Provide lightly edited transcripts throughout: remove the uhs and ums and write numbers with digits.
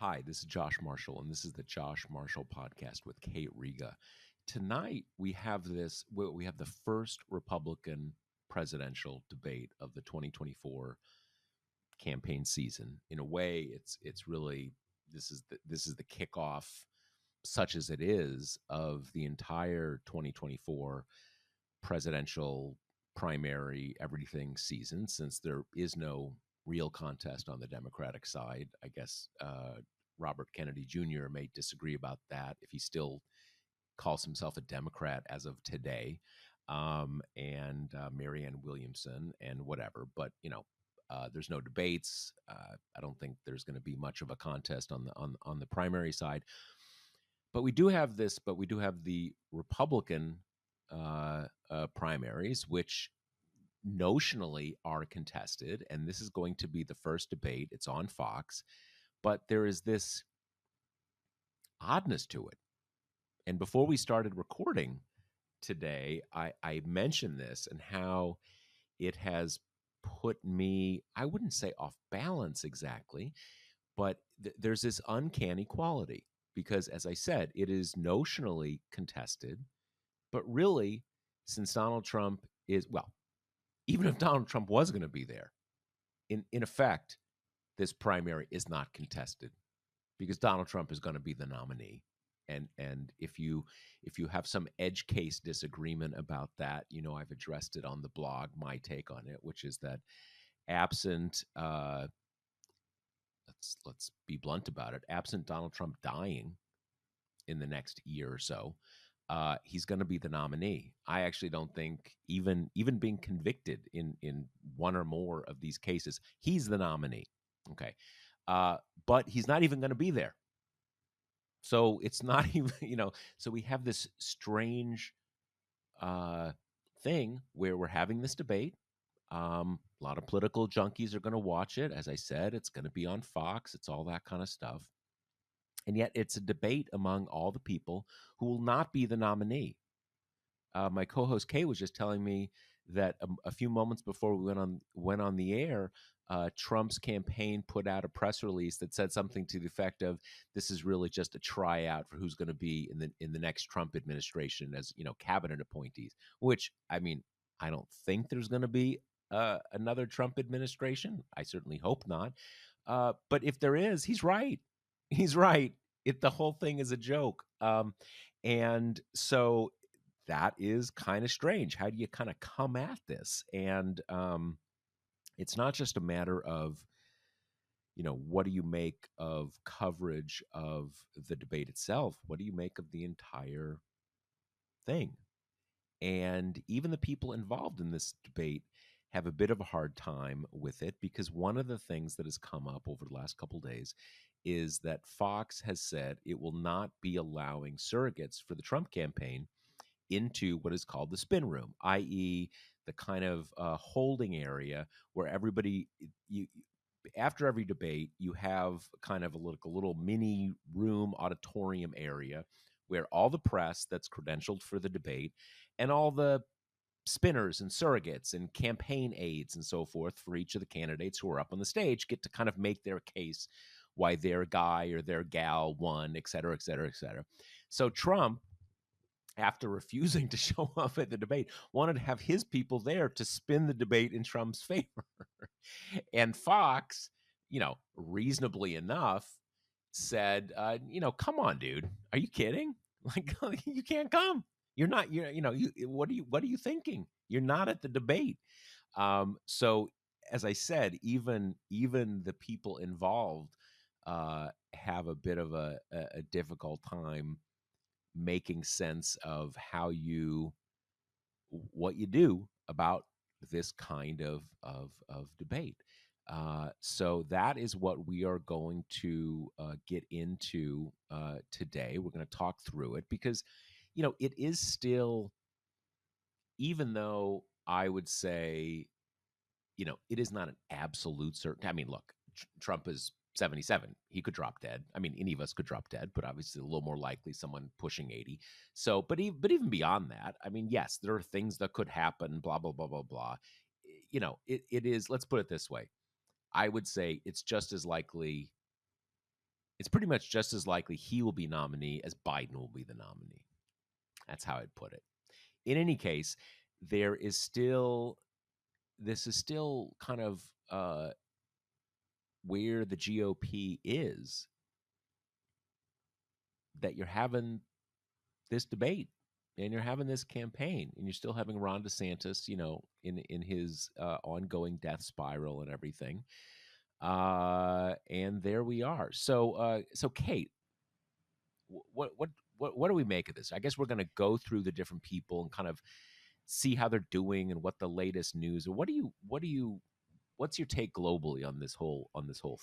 Hi, this is Josh Marshall, and this is the Josh Marshall Podcast with Kate Riga. Tonight we have the first Republican presidential debate of the 2024 campaign season. In a way, it's really this is the kickoff, such as it is, of the entire 2024 presidential primary everything season, since there is no real contest on the Democratic side. I guess Robert Kennedy Jr. may disagree about that, if he still calls himself a Democrat as of today, and Marianne Williamson and whatever. But there's no debates. I don't think there's going to be much of a contest on the primary side. But we do have this. But we do have the Republican primaries, which notionally are contested, and this is going to be the first debate. It's on Fox, but there is this oddness to it. And before we started recording today, I mentioned this and how it has put me, I wouldn't say off balance exactly, but there's this uncanny quality because, as I said, it is notionally contested, but really, since Donald Trump is, well, even if Donald Trump was going to be there, in effect, this primary is not contested because Donald Trump is going to be the nominee. And if you have some edge case disagreement about that, I've addressed it on the blog, my take on it, which is that absent let's be blunt about it, absent Donald Trump dying in the next year or so, he's going to be the nominee. I actually don't think even being convicted in one or more of these cases, he's the nominee. Okay, but he's not even going to be there. So it's not even So we have this strange thing where we're having this debate. A lot of political junkies are going to watch it. As I said, it's going to be on Fox. It's all that kind of stuff. And yet it's a debate among all the people who will not be the nominee. My co-host Kay was just telling me that a few moments before we went on the air, Trump's campaign put out a press release that said something to the effect of, "This is really just a tryout for who's going to be in the next Trump administration as cabinet appointees." Which, I mean, I don't think there's going to be another Trump administration. I certainly hope not. But if there is, he's right. He's right. The whole thing is a joke. And so that is kind of strange. How do you kind of come at this? And it's not just a matter of, what do you make of coverage of the debate itself? What do you make of the entire thing? And even the people involved in this debate have a bit of a hard time with it, because one of the things that has come up over the last couple of days is that Fox has said it will not be allowing surrogates for the Trump campaign into what is called the spin room, i.e., the kind of holding area where everybody, after every debate, you have kind of a little mini room auditorium area where all the press that's credentialed for the debate and all the spinners and surrogates and campaign aides and so forth for each of the candidates who are up on the stage get to kind of make their case why their guy or their gal won, et cetera, et cetera, et cetera. So Trump, after refusing to show up at the debate, wanted to have his people there to spin the debate in Trump's favor. And Fox, reasonably enough, said, come on, dude, are you kidding? Like, you can't come. You're not. What are you thinking? You're not at the debate. So, as I said, even the people involved have a bit of a difficult time making sense of what you do about this kind of debate. So that is what we are going to get into today. We're going to talk through it because, it is still, even though I would say, it is not an absolute certain. I mean, look, Trump is 77. He could drop dead. I mean, any of us could drop dead, but obviously a little more likely someone pushing 80. So, but even beyond that, I mean, yes, there are things that could happen, blah, blah, blah, blah, blah. It is, let's put it this way. I would say it's just as likely, it's pretty much just as likely he will be nominee as Biden will be the nominee. That's how I'd put it. In any case, there is still this is still kind of where the GOP is, that you're having this debate and you're having this campaign and you're still having Ron DeSantis, in his ongoing death spiral and everything. And there we are. So Kate, what do we make of this? I guess we're going to go through the different people and kind of see how they're doing and what the latest news. Or what's your take globally on this whole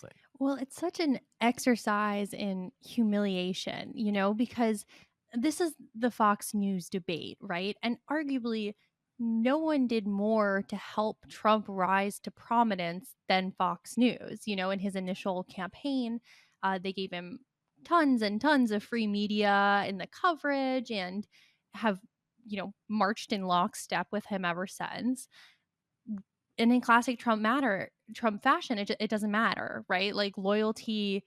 thing? Well, it's such an exercise in humiliation, because this is the Fox News debate, right? And arguably, no one did more to help Trump rise to prominence than Fox News. In his initial campaign, they gave him tons and tons of free media in the coverage and have, marched in lockstep with him ever since. And in classic Trump fashion, it doesn't matter, right? Like, loyalty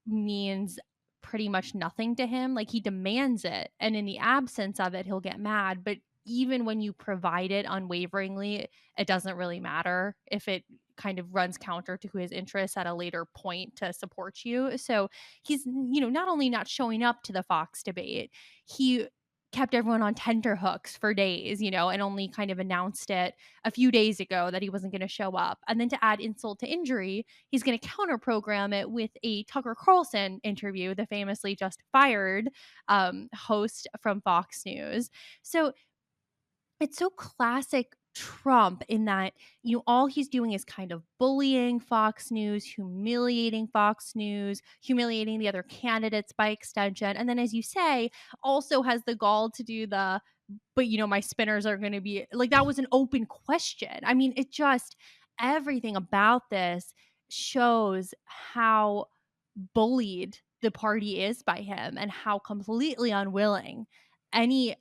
means pretty much nothing to him. Like, he demands it, and in the absence of it, he'll get mad. But even when you provide it unwaveringly, it doesn't really matter if it kind of runs counter to his interests at a later point to support you. So he's, not only not showing up to the Fox debate, he kept everyone on tenterhooks for days, and only kind of announced it a few days ago that he wasn't going to show up. And then, to add insult to injury, he's going to counter program it with a Tucker Carlson interview, the famously just fired host from Fox News. So it's so classic Trump in that, all he's doing is kind of bullying Fox News, humiliating Fox News, humiliating the other candidates by extension. And then, as you say, also has the gall to do but my spinners are going to be like, that was an open question. I mean, everything about this shows how bullied the party is by him and how completely unwilling any,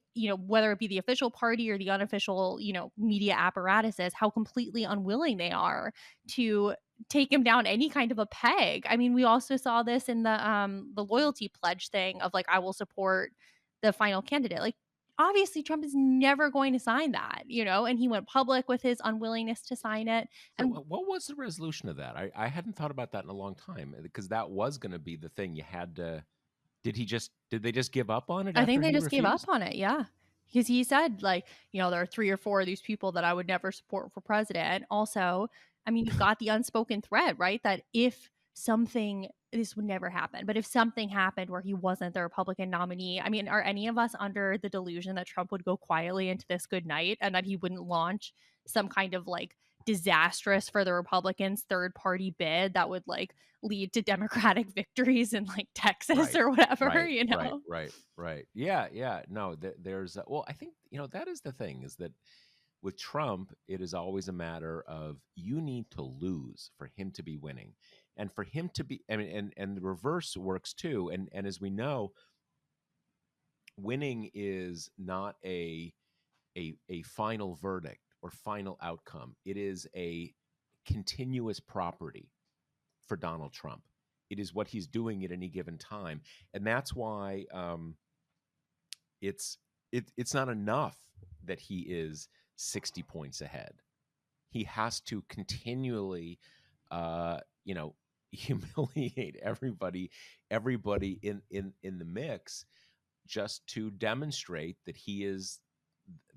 whether it be the official party or the unofficial, media apparatuses, how completely unwilling they are to take him down any kind of a peg. I mean, we also saw this in the loyalty pledge thing of, like, I will support the final candidate. Like, obviously Trump is never going to sign that, and he went public with his unwillingness to sign it. So And what was the resolution of that? I hadn't thought about that in a long time, because that was going to be the thing you had to. Did they just give up on it I after think they he just gave up refused? on it, yeah. Because he said, like, there are 3 or 4 of these people that I would never support for president. Also, I mean, you've got the unspoken threat, right? That if something this would never happen, but if something happened where he wasn't the Republican nominee, I mean, are any of us under the delusion that Trump would go quietly into this good night and that he wouldn't launch some kind of, like, disastrous for the Republicans third party bid that would, like, lead to Democratic victories in, like, Texas Right, or whatever, right, you right, know? right, right. Yeah, yeah. No, there's well, I think that is the thing, is that with Trump, it is always a matter of you need to lose for him to be winning, and for him to be. I mean, and the reverse works too. And as we know, winning is not a final verdict or final outcome. It is a continuous property for Donald Trump. It is what he's doing at any given time, and that's why it's it's not enough that he is 60 points ahead. He has to continually, uh, you know, humiliate everybody in the mix, just to demonstrate that he is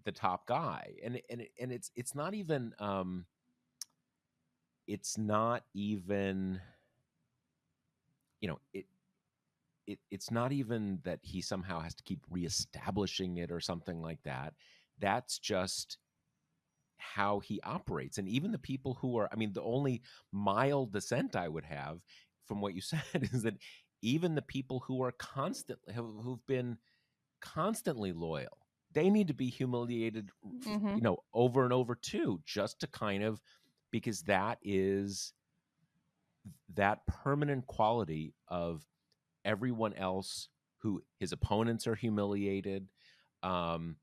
the top guy. And it's not even it's not even you know it it's not even that he somehow has to keep reestablishing it or something like that. That's just how he operates. And even the people who are, I mean, the only mild dissent I would have from what you said is that even the people who are who've been constantly loyal, they need to be humiliated, Mhm. over and over too, just to kind of, because that is that permanent quality of everyone else who his opponents are humiliated, um,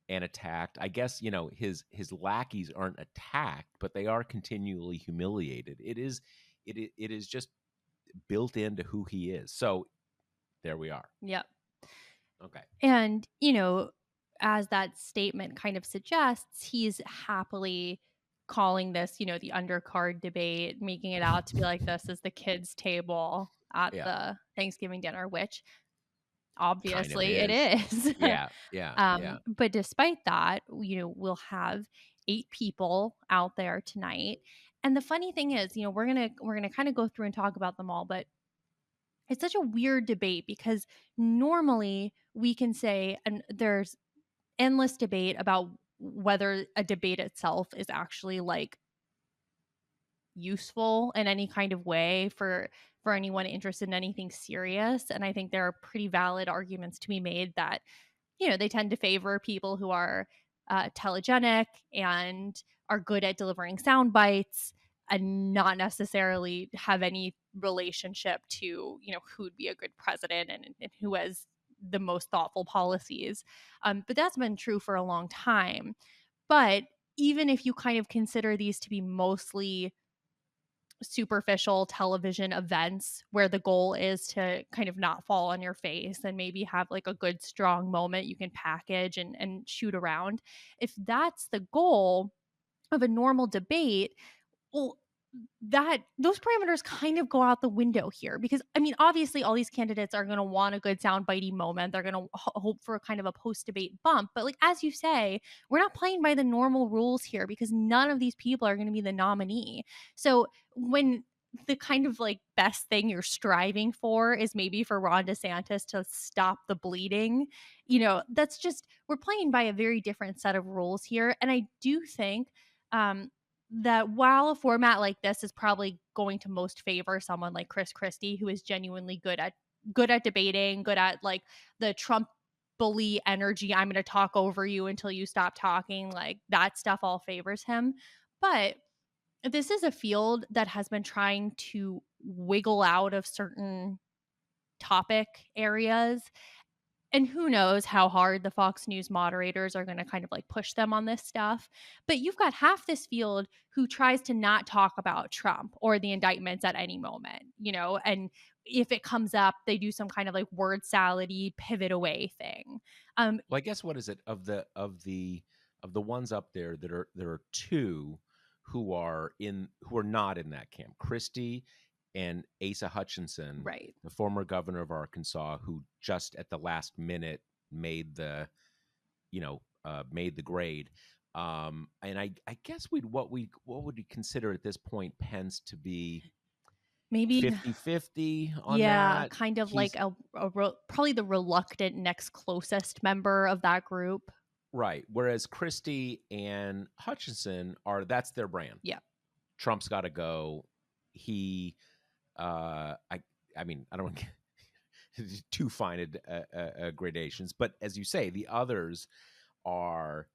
and attacked. I guess his lackeys aren't attacked, but they are continually humiliated. It is just built into who he is. So there we are. Yep. Okay. And, as that statement kind of suggests, he's happily calling this, the undercard debate, making it out to be like this is the kids' table at Yeah. the Thanksgiving dinner, which Kind of obviously it is. is. Yeah. Yeah. Yeah. But despite that, we'll have 8 people out there tonight. And the funny thing is, we're gonna kind of go through and talk about them all, but it's such a weird debate because normally we can say, and there's endless debate about whether a debate itself is actually like useful in any kind of way for anyone interested in anything serious. And I think there are pretty valid arguments to be made that they tend to favor people who are telegenic and are good at delivering sound bites and not necessarily have any relationship to who'd be a good president and who has the most thoughtful policies. But that's been true for a long time. But even if you kind of consider these to be mostly superficial television events where the goal is to kind of not fall on your face and maybe have like a good strong moment you can package and shoot around, if that's the goal of a normal debate, well, that those parameters kind of go out the window here because I mean obviously all these candidates are going to want a good sound bitey moment. They're going to hope for a kind of a post debate bump, but like as you say, we're not playing by the normal rules here because none of these people are going to be the nominee. So when the kind of like best thing you're striving for is maybe for Ron DeSantis to stop the bleeding, that's just we're playing by a very different set of rules here. And I do think um that while a format like this is probably going to most favor someone like Chris Christie, who is genuinely good at debating, good at like the Trump bully energy, I'm going to talk over you until you stop talking, like that stuff all favors him. But this is a field that has been trying to wiggle out of certain topic areas, and who knows how hard the Fox News moderators are going to kind of like push them on this stuff. But you've got half this field who tries to not talk about Trump or the indictments at any moment, and if it comes up, they do some kind of like word salady pivot away thing. Well, I guess what is it of the ones up there there are two who are not in that camp. Christie and Asa Hutchinson, Right. the former governor of Arkansas, who just at the last minute made the made the grade. And I guess what would we consider at this point Pence to be Maybe, 50-50 on yeah, that. kind of like He's probably the reluctant next closest member of that group. right. Whereas Christie and Hutchinson that's their brand. Yeah. Trump's got to go. He, I mean, I don't want to get too fine gradations, but as you say, the others are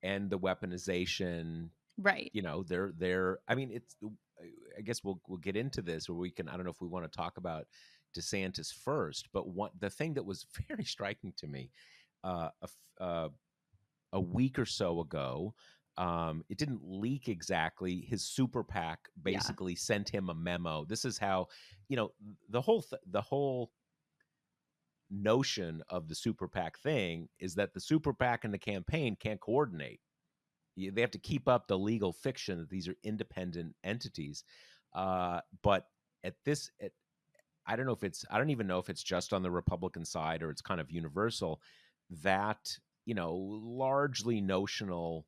end the weaponization. Right. They're. I mean, it's. I guess we'll get into this, or we can. I don't know if we want to talk about DeSantis first, but the thing that was very striking to me, uh, a, a week or so ago. It didn't leak exactly. His super PAC Yeah. basically sent him a memo. This is how, the whole notion of the super PAC thing is that the super PAC and the campaign can't coordinate. They have to keep up the legal fiction that these are independent entities. But at this, I don't know if I don't even know if it's just on the Republican side or it's kind of universal that, largely notional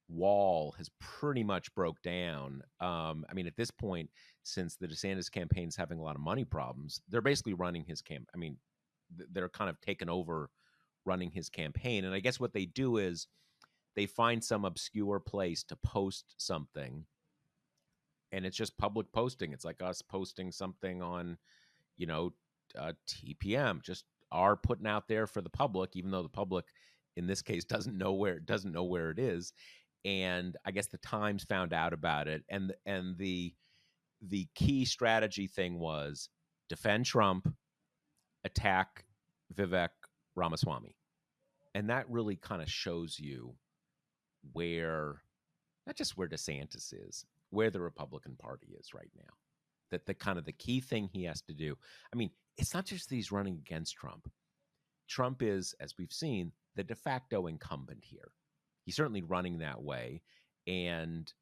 wall has pretty much broke down. I mean, at this point, since the DeSantis campaign's having a lot of money problems, they're basically running his camp. I mean, they're kind of taken over running his campaign. And I guess what they do is they find some obscure place to post something, and it's just public posting. It's like us posting something on, TPM, just are putting out there for the public, even though the public in this case doesn't know where it is. And I guess the Times found out about it, and the key strategy thing was defend Trump, attack Vivek Ramaswamy, and that really kind of shows you where not just where DeSantis is, where the Republican Party is right now. that the kind of the key thing he has to do. I mean, it's not just that he's running against Trump. Trump is, as we've seen, the de facto incumbent here. He's certainly running that way, and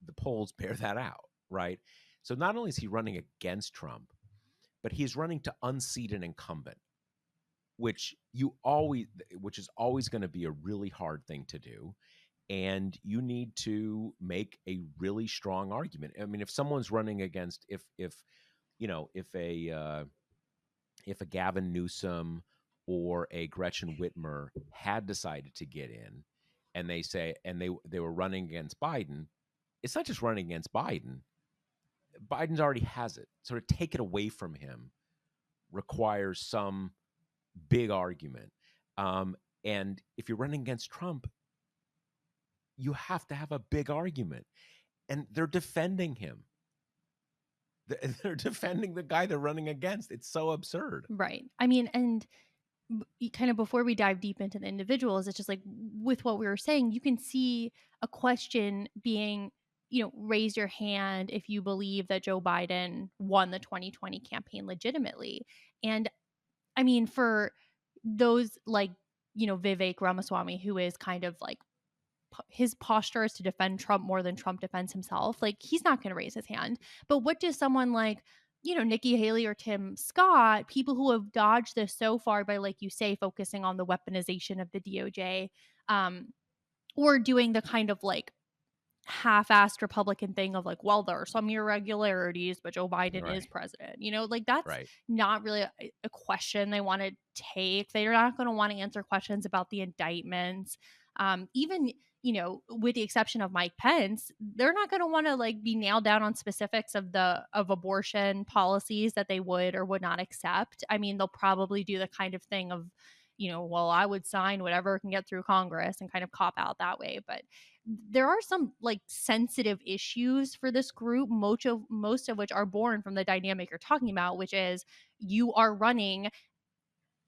the polls bear that out, right? So not only is he running against Trump, but he's running to unseat an incumbent, which is always going to be a really hard thing to do. And you need to make a really strong argument. I mean, if someone's running against, if you know, if a Gavin Newsom or a Gretchen Whitmer had decided to get in, and they were running against Biden, it's not just running against Biden. Biden's already has it. So to take it away from him requires some big argument. And if you're running against Trump, you have to have a big argument. And they're defending him. They're defending the guy they're running against. It's so absurd. Right. I mean, and kind of before we dive deep into the individuals, it's just like with what we were saying, you can see a question being, raise your hand if you believe that Joe Biden won the 2020 campaign legitimately. And I mean, for those like, Vivek Ramaswamy, who is kind of like his posture is to defend Trump more than Trump defends himself. Like, he's not going to raise his hand. But what does someone like, Nikki Haley or Tim Scott, people who have dodged this so far by, like you say, focusing on the weaponization of the DOJ, or doing the kind of like half-assed Republican thing of like, well, there are some irregularities, but Joe Biden is president. Like that's not really a question they want to take. They're not going to want to answer questions about the indictments. Even with the exception of Mike Pence, they're not going to want to like be nailed down on specifics of abortion policies that they would or would not accept. I mean, they'll probably do the kind of thing of, well, I would sign whatever can get through Congress and kind of cop out that way. But there are some like sensitive issues for this group, most of which are born from the dynamic you're talking about, which is you are running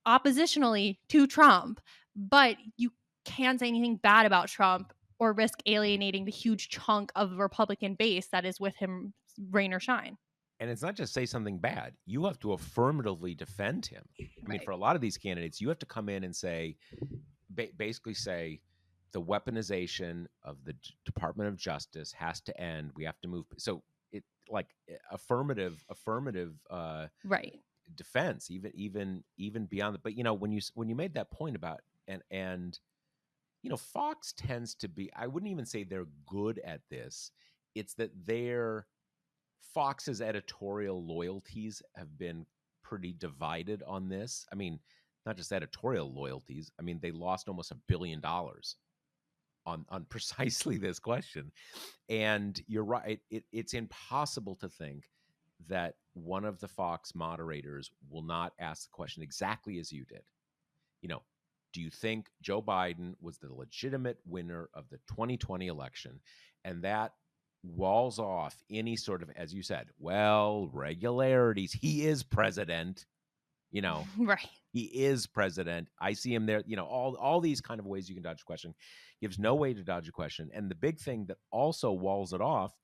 oppositionally to Trump, but you can't say anything bad about Trump or risk alienating the huge chunk of the Republican base that is with him, rain or shine. And it's not just say something bad. You have to affirmatively defend him. I mean, for a lot of these candidates, you have to come in and say, basically say, the weaponization of the Department of Justice has to end. We have to move. So it like affirmative right defense, even beyond the. But when you made that point about and Fox tends to be, I wouldn't even say they're good at this. It's that Fox's editorial loyalties have been pretty divided on this. I mean, not just editorial loyalties. I mean, they lost almost $1 billion on precisely this question. And you're right. It's impossible to think that one of the Fox moderators will not ask the question exactly as you did. Do you think Joe Biden was the legitimate winner of the 2020 election? And that walls off any sort of, as you said, regularities. He is president, right. He is president. I see him there, all these kind of ways you can dodge a question. Gives no way to dodge a question. And the big thing that also walls it off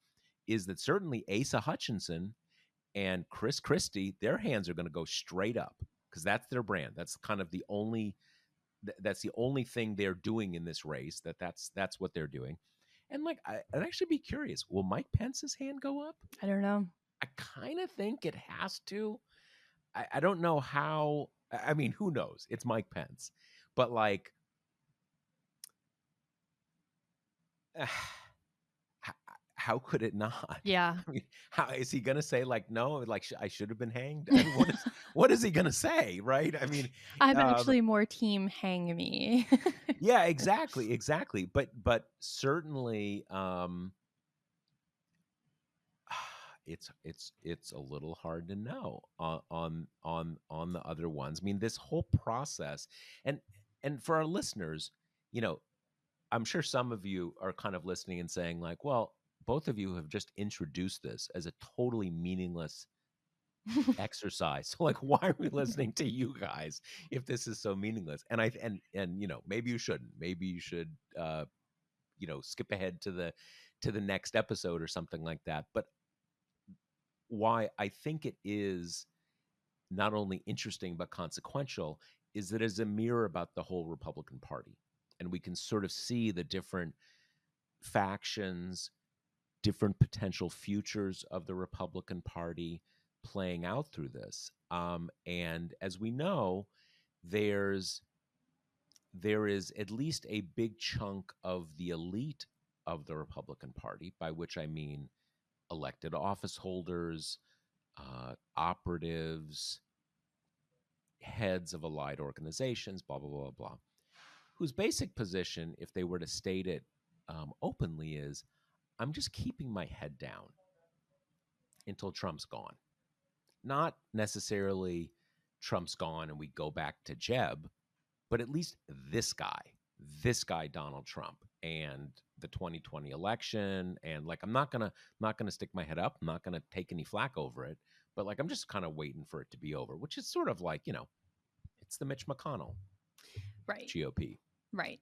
is that certainly Asa Hutchinson and Chris Christie, their hands are going to go straight up because that's their brand. That's kind of the only thing they're doing in this race. That's what they're doing. And like, I'd actually be curious, will Mike Pence's hand go up? I don't know. I kind of think it has to. I don't know how. I mean, who knows? It's Mike Pence. But like, how could it not? Yeah. I mean, how is he going to say like, no, like I should have been hanged? I mean, what is he going to say? Right. I mean, I'm actually more team hang me. Yeah, exactly. But certainly, it's a little hard to know on the other ones. I mean, this whole process, and for our listeners, I'm sure some of you are kind of listening and saying like, well, both of you have just introduced this as a totally meaningless exercise. So like, why are we listening to you guys if this is so meaningless? And maybe you shouldn't. Maybe you should skip ahead to the next episode or something like that. But why I think it is not only interesting but consequential is that it's a mirror about the whole Republican Party. And we can sort of see the different factions, different potential futures of the Republican Party playing out through this. And as we know, there's there is at least a big chunk of the elite of the Republican Party, by which I mean elected office holders, operatives, heads of allied organizations, blah, blah, blah, blah, whose basic position, if they were to state it openly, is I'm just keeping my head down until Trump's gone. Not necessarily Trump's gone and we go back to Jeb, but at least this guy, Donald Trump, and the 2020 election. And like, I'm not gonna stick my head up. I'm not gonna take any flack over it. But like, I'm just kind of waiting for it to be over, which is sort of like, it's the Mitch McConnell Right. GOP. Right.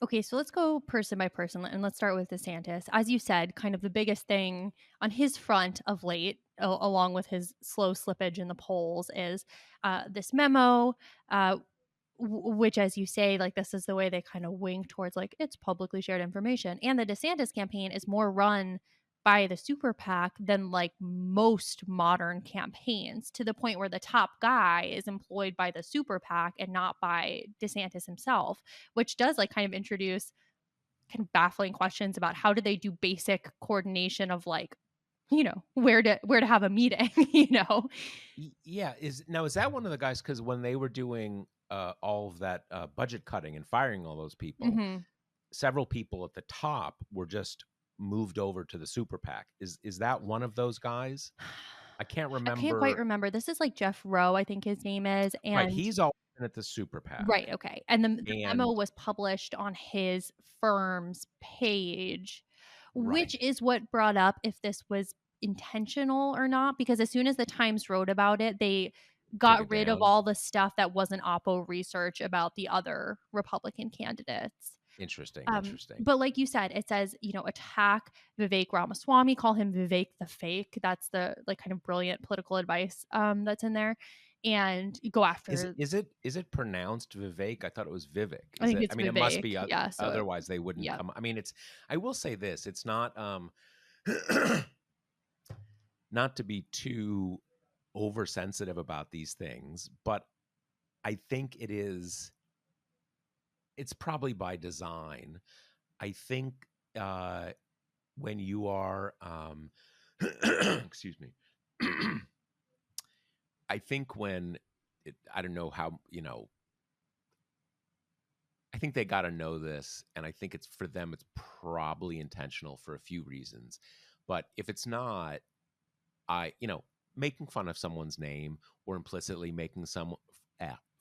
Okay, so let's go person by person and let's start with DeSantis. As you said, kind of the biggest thing on his front of late, along with his slow slippage in the polls, is this memo, which, as you say, like this is the way they kind of wink towards like it's publicly shared information. And the DeSantis campaign is more run by the super PAC than like most modern campaigns, to the point where the top guy is employed by the super PAC and not by DeSantis himself, which does like kind of introduce kind of baffling questions about how do they do basic coordination of like, where to have a meeting. Yeah, is that one of the guys? Because when they were doing all of that budget cutting and firing all those people, Mm-hmm. several people at the top were just moved over to the super PAC. Is that one of those guys? I can't I can't quite remember. remember. This is like Jeff Rowe, I think his name is. Right, And he's always been at the super PAC, right, okay. And the memo and was published on his firm's page, right, which is what brought up if this was intentional or not, because as soon as the Times wrote about it, they took got it rid of down. all the stuff that wasn't Oppo research about the other Republican candidates. Interesting, interesting. But like you said, it says, attack Vivek Ramaswamy, call him Vivek the fake. That's the like kind of brilliant political advice that's in there. And go after, Is it pronounced Vivek? I thought it was Vivek. I Is think it? I it's mean, it must Vivek. be. Yeah. So, Otherwise, they wouldn't yeah. come. I mean, it's. I will say this: it's not. Not to be too oversensitive about these things, but I think it is. It's probably by design. I think when you are, excuse me, I think when I don't know how I think they got to know this, and I think it's for them. It's probably intentional for a few reasons, but if it's not, making fun of someone's name or implicitly making some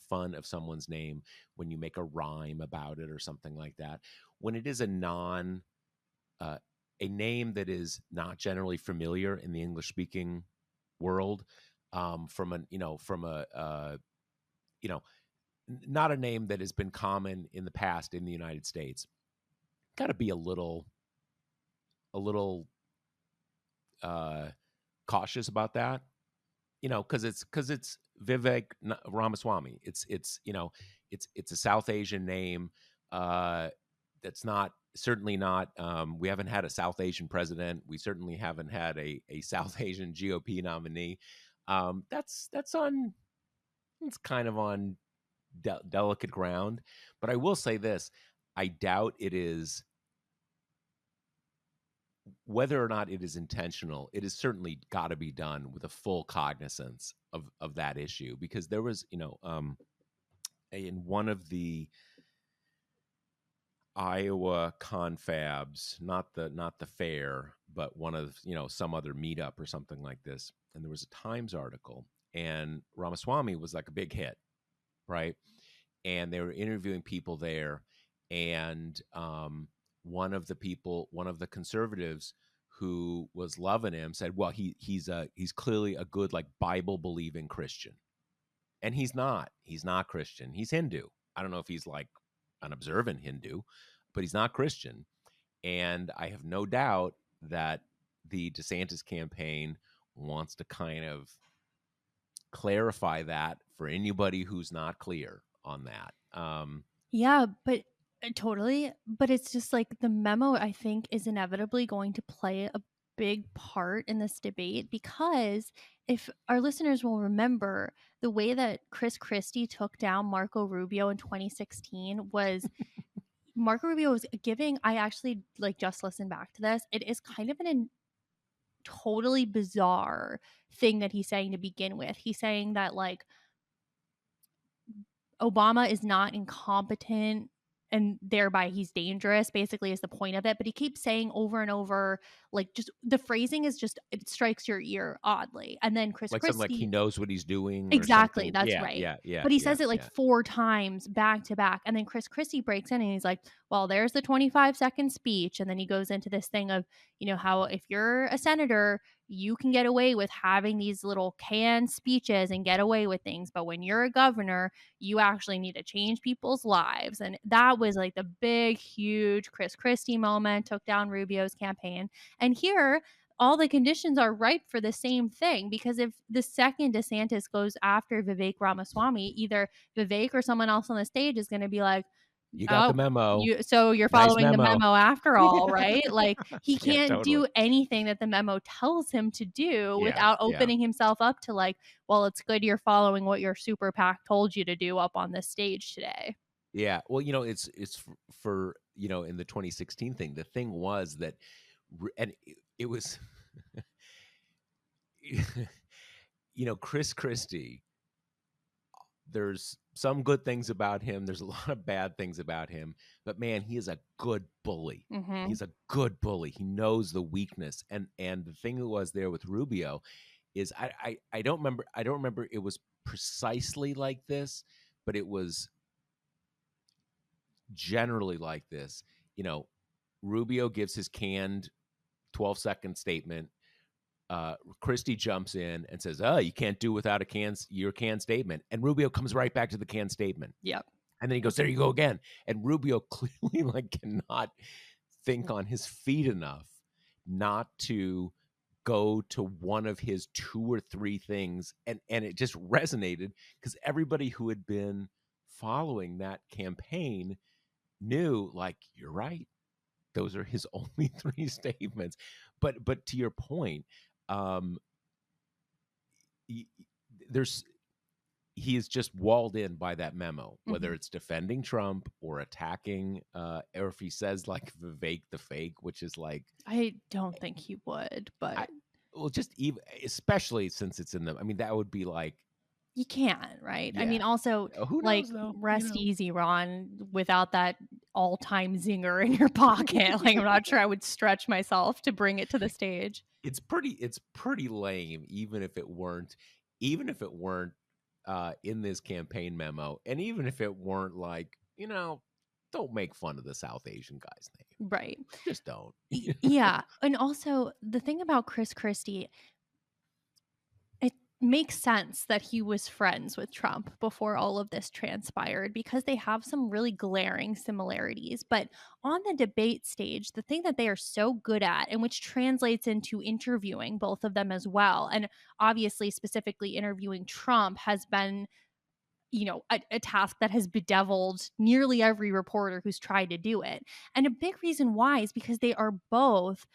fun of someone's name when you make a rhyme about it or something like that, when it is uh, a name that is not generally familiar in the English speaking world, from a you know not a name that has been common in the past in the United States, got to be a little uh, cautious about that, because it's Vivek Ramaswamy. It's a South Asian name. That's not certainly not. We haven't had a South Asian president. We certainly haven't had a South Asian GOP nominee. That's on. It's kind of on delicate ground. But I will say this: I doubt it is. Whether or not it is intentional, it has certainly got to be done with a full cognizance of that issue, because there was, in one of the Iowa confabs, not the fair, but one of some other meetup or something like this, and there was a Times article, and Ramaswamy was like a big hit, right? And they were interviewing people there, and one of the conservatives who was loving him said, "Well, he's clearly a good like Bible believing Christian," and he's not. He's not Christian. He's Hindu. I don't know if he's like an observant Hindu, but he's not Christian. And I have no doubt that the DeSantis campaign wants to kind of clarify that for anybody who's not clear on that. Yeah, but totally. But it's just like the memo, I think, is inevitably going to play a big part in this debate because if our listeners will remember, the way that Chris Christie took down Marco Rubio in 2016 was Marco Rubio was giving, I actually like just listened back to this. It is kind of an totally bizarre thing that he's saying to begin with. He's saying that like Obama is not incompetent and thereby he's dangerous, basically, is the point of it. But he keeps saying over and over, like, just the phrasing is just, it strikes your ear oddly. And then Chris Like something like he Christie, knows what he's doing or exactly, something. that's Yeah, right. yeah, yeah, But he yeah, says it like yeah. 4 times back to back, and then Chris Christie breaks in and he's like, "Well, there's the 25-second speech," and then he goes into this thing of, how if you're a senator, you can get away with having these little canned speeches and get away with things, but when you're a governor, you actually need to change people's lives. And that was like the big, huge Chris Christie moment, took down Rubio's campaign. And here, all the conditions are ripe for the same thing because if the second DeSantis goes after Vivek Ramaswamy, either Vivek or someone else on the stage is going to be like, You got the "Oh, memo. so you're Nice following the memo. memo after all, right?" Like he Yeah, can't totally. do anything that the memo tells him to do Yeah, without yeah. opening himself up to like, well, it's good you're following what your super PAC told you to do up on this stage today. Yeah. Well, it's for, in the 2016 thing, the thing was that, and it was, Chris Christie, there's some good things about him. There's a lot of bad things about him, but man, he is a good bully. Mm-hmm. He's a good bully. He knows the weakness. And the thing that was there with Rubio is I don't remember it was precisely like this, but it was generally like this. Rubio gives his canned 12-second statement. Christie jumps in and says, "Oh, you can't do without your canned statement." And Rubio comes right back to the canned statement. Yep. And then he goes, "There you go again." And Rubio clearly cannot think on his feet enough not to go to one of his 2 or 3 things. And it just resonated because everybody who had been following that campaign knew, like, you're right. Those are his only 3 statements. But to your point, he is just walled in by that memo, whether it's defending Trump or attacking, or if he says like Vivek the fake, which is like, I don't think he would, but just even, especially since it's in them. I mean, that would be like, you can, right? yeah. I mean, also, Who like, knows though? rest easy, Ron, without that all-time zinger in your pocket. Like, I'm not sure I would stretch myself to bring it to the stage. It's pretty lame, even if it weren't in this campaign memo, and even if it weren't like, don't make fun of the South Asian guy's name, Right? just don't. Yeah, and also the thing about Chris Christie, it makes sense that he was friends with Trump before all of this transpired because they have some really glaring similarities. But on the debate stage, the thing that they are so good at, and which translates into interviewing both of them as well, and obviously specifically interviewing Trump has been a task that has bedeviled nearly every reporter who's tried to do it. And a big reason why is because they are both,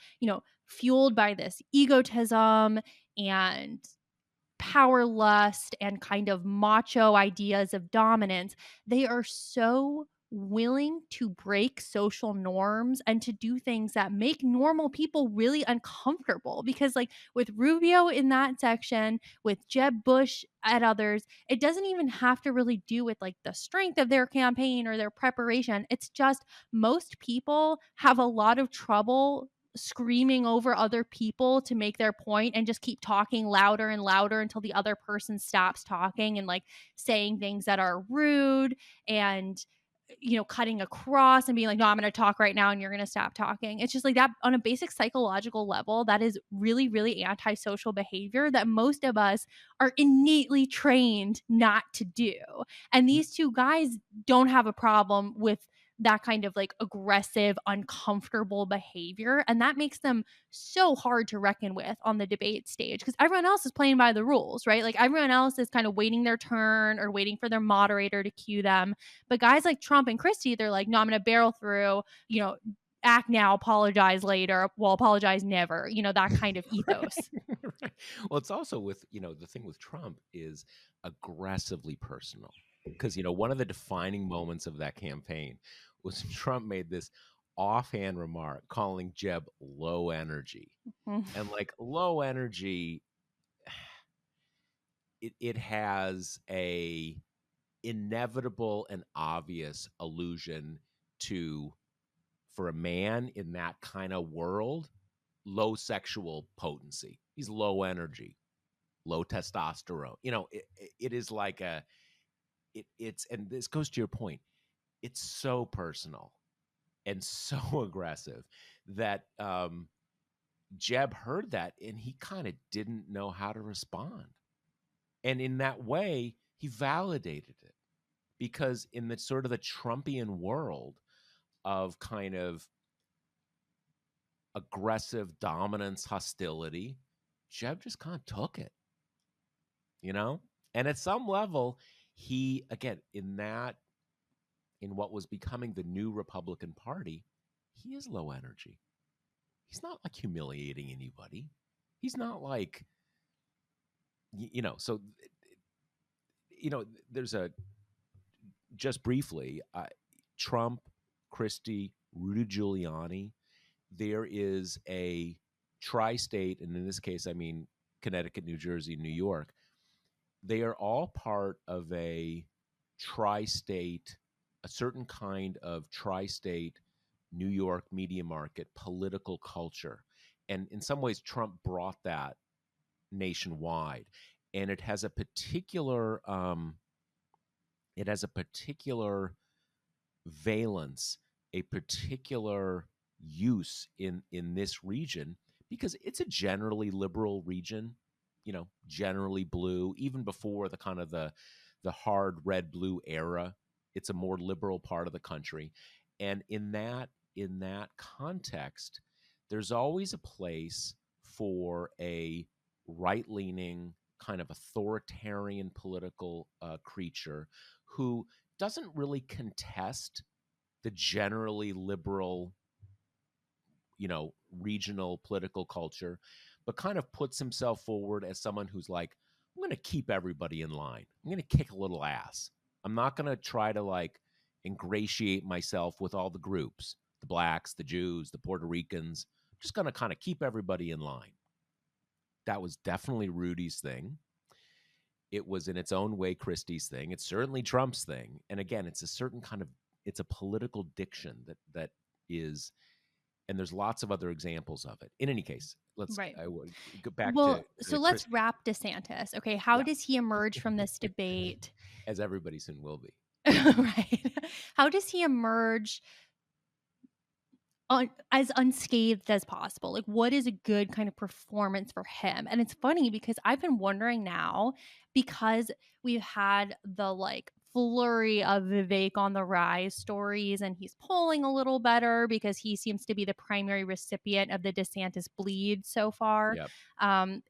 fueled by this egotism and power lust and kind of macho ideas of dominance. They are so willing to break social norms and to do things that make normal people really uncomfortable because like with Rubio in that section, with Jeb Bush at others, it doesn't even have to really do with like the strength of their campaign or their preparation. It's just most people have a lot of trouble screaming over other people to make their point and just keep talking louder and louder until the other person stops talking and like saying things that are rude and cutting across and being like, no, I'm going to talk right now and you're going to stop talking. It's just like that on a basic psychological level. That is really, really antisocial behavior that most of us are innately trained not to do. And these two guys don't have a problem with that kind of like aggressive, uncomfortable behavior. And that makes them so hard to reckon with on the debate stage because everyone else is playing by the rules, right? Like everyone else is kind of waiting their turn or waiting for their moderator to cue them. But guys like Trump and Christie, they're like, no, I'm going to barrel through, you know, act now, apologize later. Well, apologize never, you know, that kind of ethos. Right. Well, it's also with, the thing with Trump is aggressively personal. Because, one of the defining moments of that campaign was Trump made this offhand remark calling Jeb low energy. And like low energy, it has a inevitable and obvious allusion to, for a man in that kind of world, low sexual potency. He's low energy, low testosterone. It is like it's, and this goes to your point. It's so personal and so aggressive that Jeb heard that and he kind of didn't know how to respond. And in that way, he validated it because in the sort of the Trumpian world of kind of aggressive dominance, hostility, Jeb just kind of took it, And at some level, he, again, in what was becoming the new Republican Party, he is low energy. He's not like humiliating anybody. He's not like, so, there's just briefly, Trump, Christie, Rudy Giuliani, there is a tri-state, and in this case, I mean Connecticut, New Jersey, New York. They are all part of a tri-state, a certain kind of tri-state New York media market political culture. And in some ways, Trump brought that nationwide. And it has a particular valence, a particular use in this region because it's a generally liberal region, generally blue, even before the kind of the hard red blue era. It's a more liberal part of the country. And in that context, there's always a place for a right-leaning kind of authoritarian political creature who doesn't really contest the generally liberal, regional political culture, but kind of puts himself forward as someone who's like, I'm going to keep everybody in line. I'm going to kick a little ass. I'm not going to try to like ingratiate myself with all the groups, the blacks, the Jews, the Puerto Ricans. I'm just going to kind of keep everybody in line. That was definitely Rudy's thing. It was in its own way Christie's thing. It's certainly Trump's thing. And again, it's a certain kind of, it's a political diction that is, and there's lots of other examples of it. In any case, let's Right. Go back Well, to so let's wrap DeSantis. Okay, how Yeah. does he emerge from this debate? As everybody soon will be. Right. How does he emerge as unscathed as possible? Like, what is a good kind of performance for him? And it's funny because I've been wondering now because we've had the like flurry of Vivek on the rise stories, and he's polling a little better because he seems to be the primary recipient of the DeSantis bleed so far. Yep.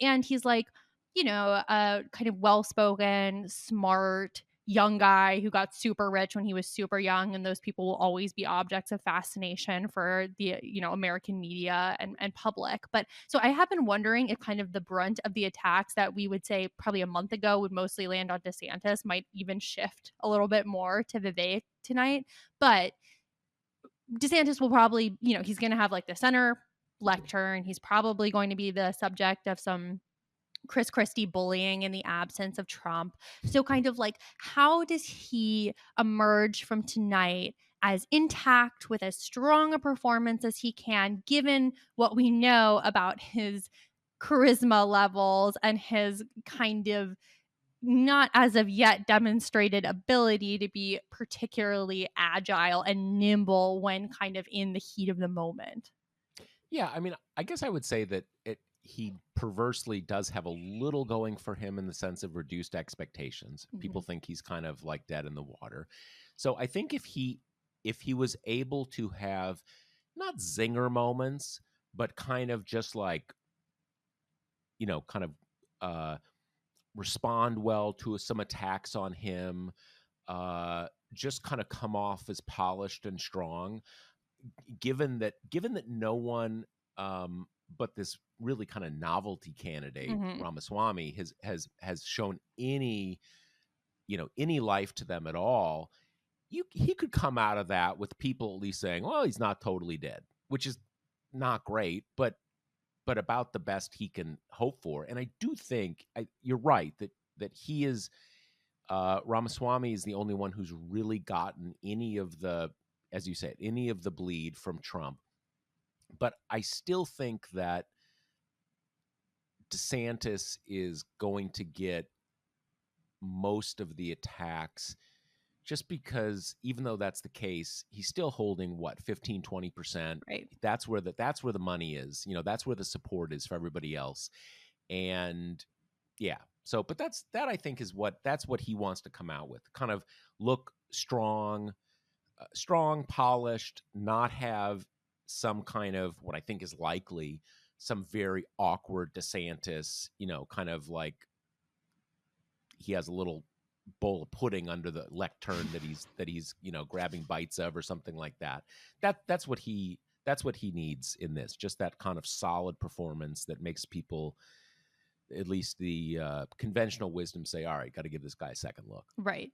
And he's like, kind of well spoken, smart, young guy who got super rich when he was super young, and those people will always be objects of fascination for the American media and public. But so I have been wondering if kind of the brunt of the attacks that we would say probably a month ago would mostly land on DeSantis might even shift a little bit more to Vivek tonight. But DeSantis will probably, he's going to have like the center lectern. He's probably going to be the subject of some Chris Christie bullying in the absence of Trump. So kind of like, how does he emerge from tonight as intact with as strong a performance as he can, given what we know about his charisma levels and his kind of not as of yet demonstrated ability to be particularly agile and nimble when kind of in the heat of the moment? Yeah, I mean, I guess I would say that he perversely does have a little going for him in the sense of reduced expectations. People think he's kind of like dead in the water. So I think if he if he was able to have not zinger moments, but kind of just like, kind of uh, respond well to some attacks on him, just kind of come off as polished and strong, given that no one but this really kind of novelty candidate Hmm. Ramaswamy has shown any life to them at all. He could come out of that with people at least saying, well, he's not totally dead, which is not great, but about the best he can hope for. And I do think you're right that he is Ramaswamy is the only one who's really gotten any of the, as you said, any of the bleed from Trump. But I still think that DeSantis is going to get most of the attacks, just because even though that's the case, he's still holding what, 15-20%. Right. That's where the money is. That's where the support is for everybody else. And yeah. So, but that I think that's what he wants to come out with. Kind of look strong, polished, not have some kind of, what I think is likely, some very awkward DeSantis, kind of like he has a little bowl of pudding under the lectern that he's grabbing bites of or something like that. That's what he needs in this. Just that kind of solid performance that makes people, at least the conventional wisdom, say, all right, got to give this guy a second look. Right.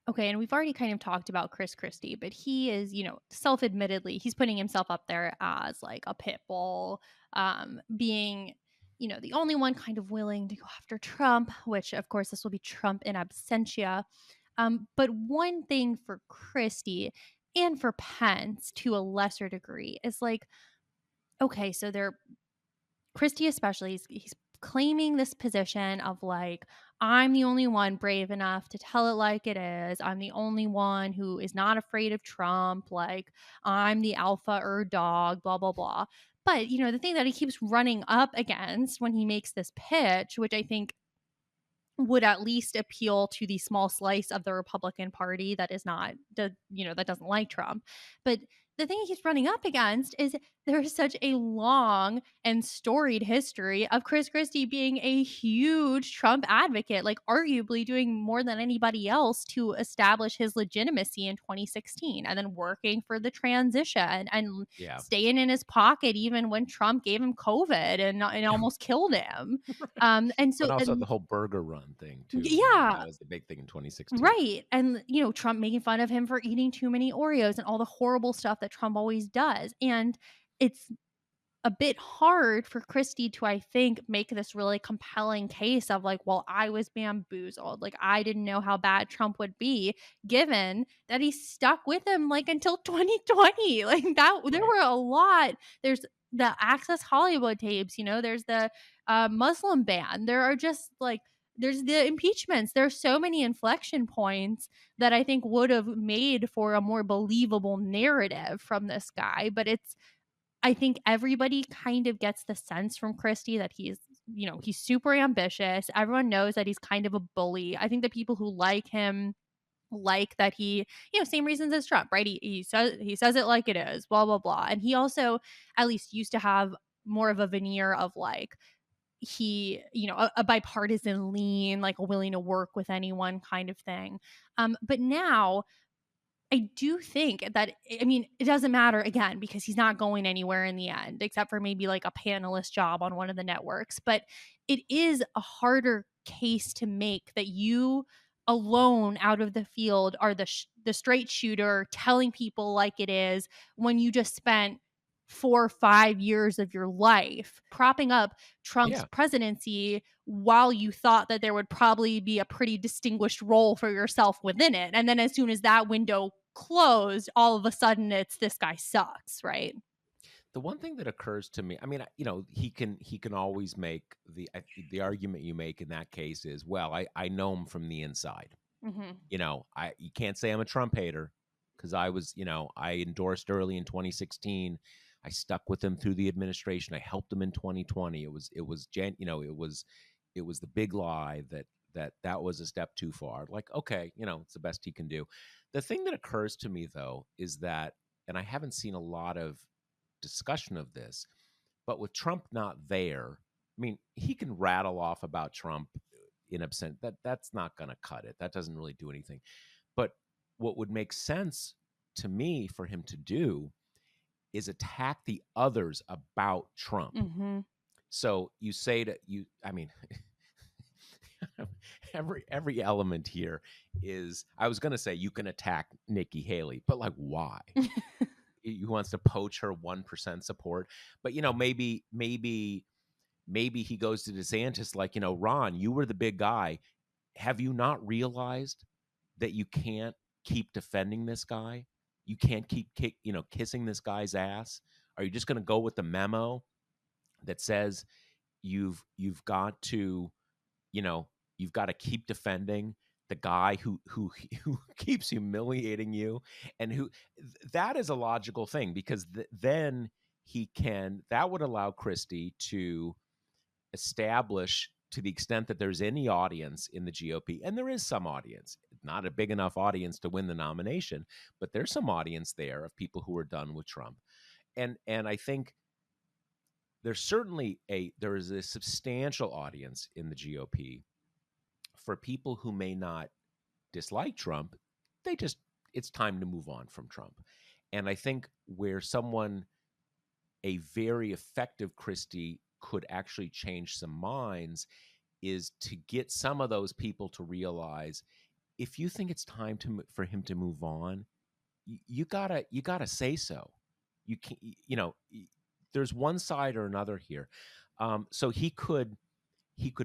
Okay, and we've already kind of talked about Chris Christie, but he is, self-admittedly, he's putting himself up there as like a pit bull, being, the only one kind of willing to go after Trump, which of course this will be Trump in absentia. But one thing for Christie and for Pence to a lesser degree is like, okay, so they're Christie especially, he's claiming this position of like, I'm the only one brave enough to tell it like it is. I'm the only one who is not afraid of Trump. Like, I'm the alpha dog, blah, blah, blah. But, the thing that he keeps running up against when he makes this pitch, which I think would at least appeal to the small slice of the Republican Party that is not, that doesn't like Trump. But the thing he's running up against is there's such a long and storied history of Chris Christie being a huge Trump advocate, like arguably doing more than anybody else to establish his legitimacy in 2016, and then working for the transition and Yeah. staying in his pocket even when Trump gave him COVID and almost killed him. And But so, also the and whole burger run thing too. yeah, That was the big thing in 2016. right. And, Trump making fun of him for eating too many Oreos and all the horrible stuff that Trump always does. And it's a bit hard for Christie to, I think, make this really compelling case of like, well, I was bamboozled. Like, I didn't know how bad Trump would be, given that he stuck with him like until 2020. Like, that there Right. were a lot. There's the Access Hollywood tapes, there's the Muslim ban. There are just like, there's the impeachments. There's so many inflection points that I think would have made for a more believable narrative from this guy. But I think everybody kind of gets the sense from Christie that he's super ambitious. Everyone knows that he's kind of a bully. I think the people who like him like that he, same reasons as Trump, right? He says it like it is, blah blah blah. And he also at least used to have more of a veneer of like he, a bipartisan lean, like a willing to work with anyone kind of thing. But now I do think that, I mean, it doesn't matter again because he's not going anywhere in the end, except for maybe like a panelist job on one of the networks. But it is a harder case to make that you alone out of the field are the straight shooter telling people like it is when you just spent 4 or 5 years of your life propping up Trump's Yeah. presidency while you thought that there would probably be a pretty distinguished role for yourself within it. And then as soon as that window closed, all of a sudden it's this guy sucks, right? The one thing that occurs to me, I mean, he can always make the argument you make in that case is, well, I know him from the inside. Mm-hmm. You can't say I'm a Trump hater because I endorsed early in 2016. I stuck with him through the administration. I helped him in 2020. It was the big lie that was a step too far. Like, okay, it's the best he can do. The thing that occurs to me though is that, and I haven't seen a lot of discussion of this, but with Trump not there, I mean, he can rattle off about Trump in absent. That's not going to cut it. That doesn't really do anything. But what would make sense to me for him to do is attack the others about Trump. Mm-hmm. So you say to you, I mean, every element here is, I was going to say you can attack Nikki Haley, but like, why? He wants to poach her 1% support. But maybe he goes to DeSantis like, Ron, you were the big guy. Have you not realized that you can't keep defending this guy? You can't keep kissing this guy's ass? Are you just going to go with the memo that says you've got to, you've got to keep defending the guy who keeps humiliating you, and that is a logical thing, because then that would allow Christie to establish, to the extent that there's any audience in the GOP, and there is some audience, not a big enough audience to win the nomination, but there's some audience there of people who are done with Trump. And I think there is a substantial audience in the GOP for people who may not dislike Trump. It's time to move on from Trump. And I think where a very effective Christie could actually change some minds is to get some of those people to realize, if you think it's time for him to move on, you gotta say so. You can't, there's one side or another here. So he could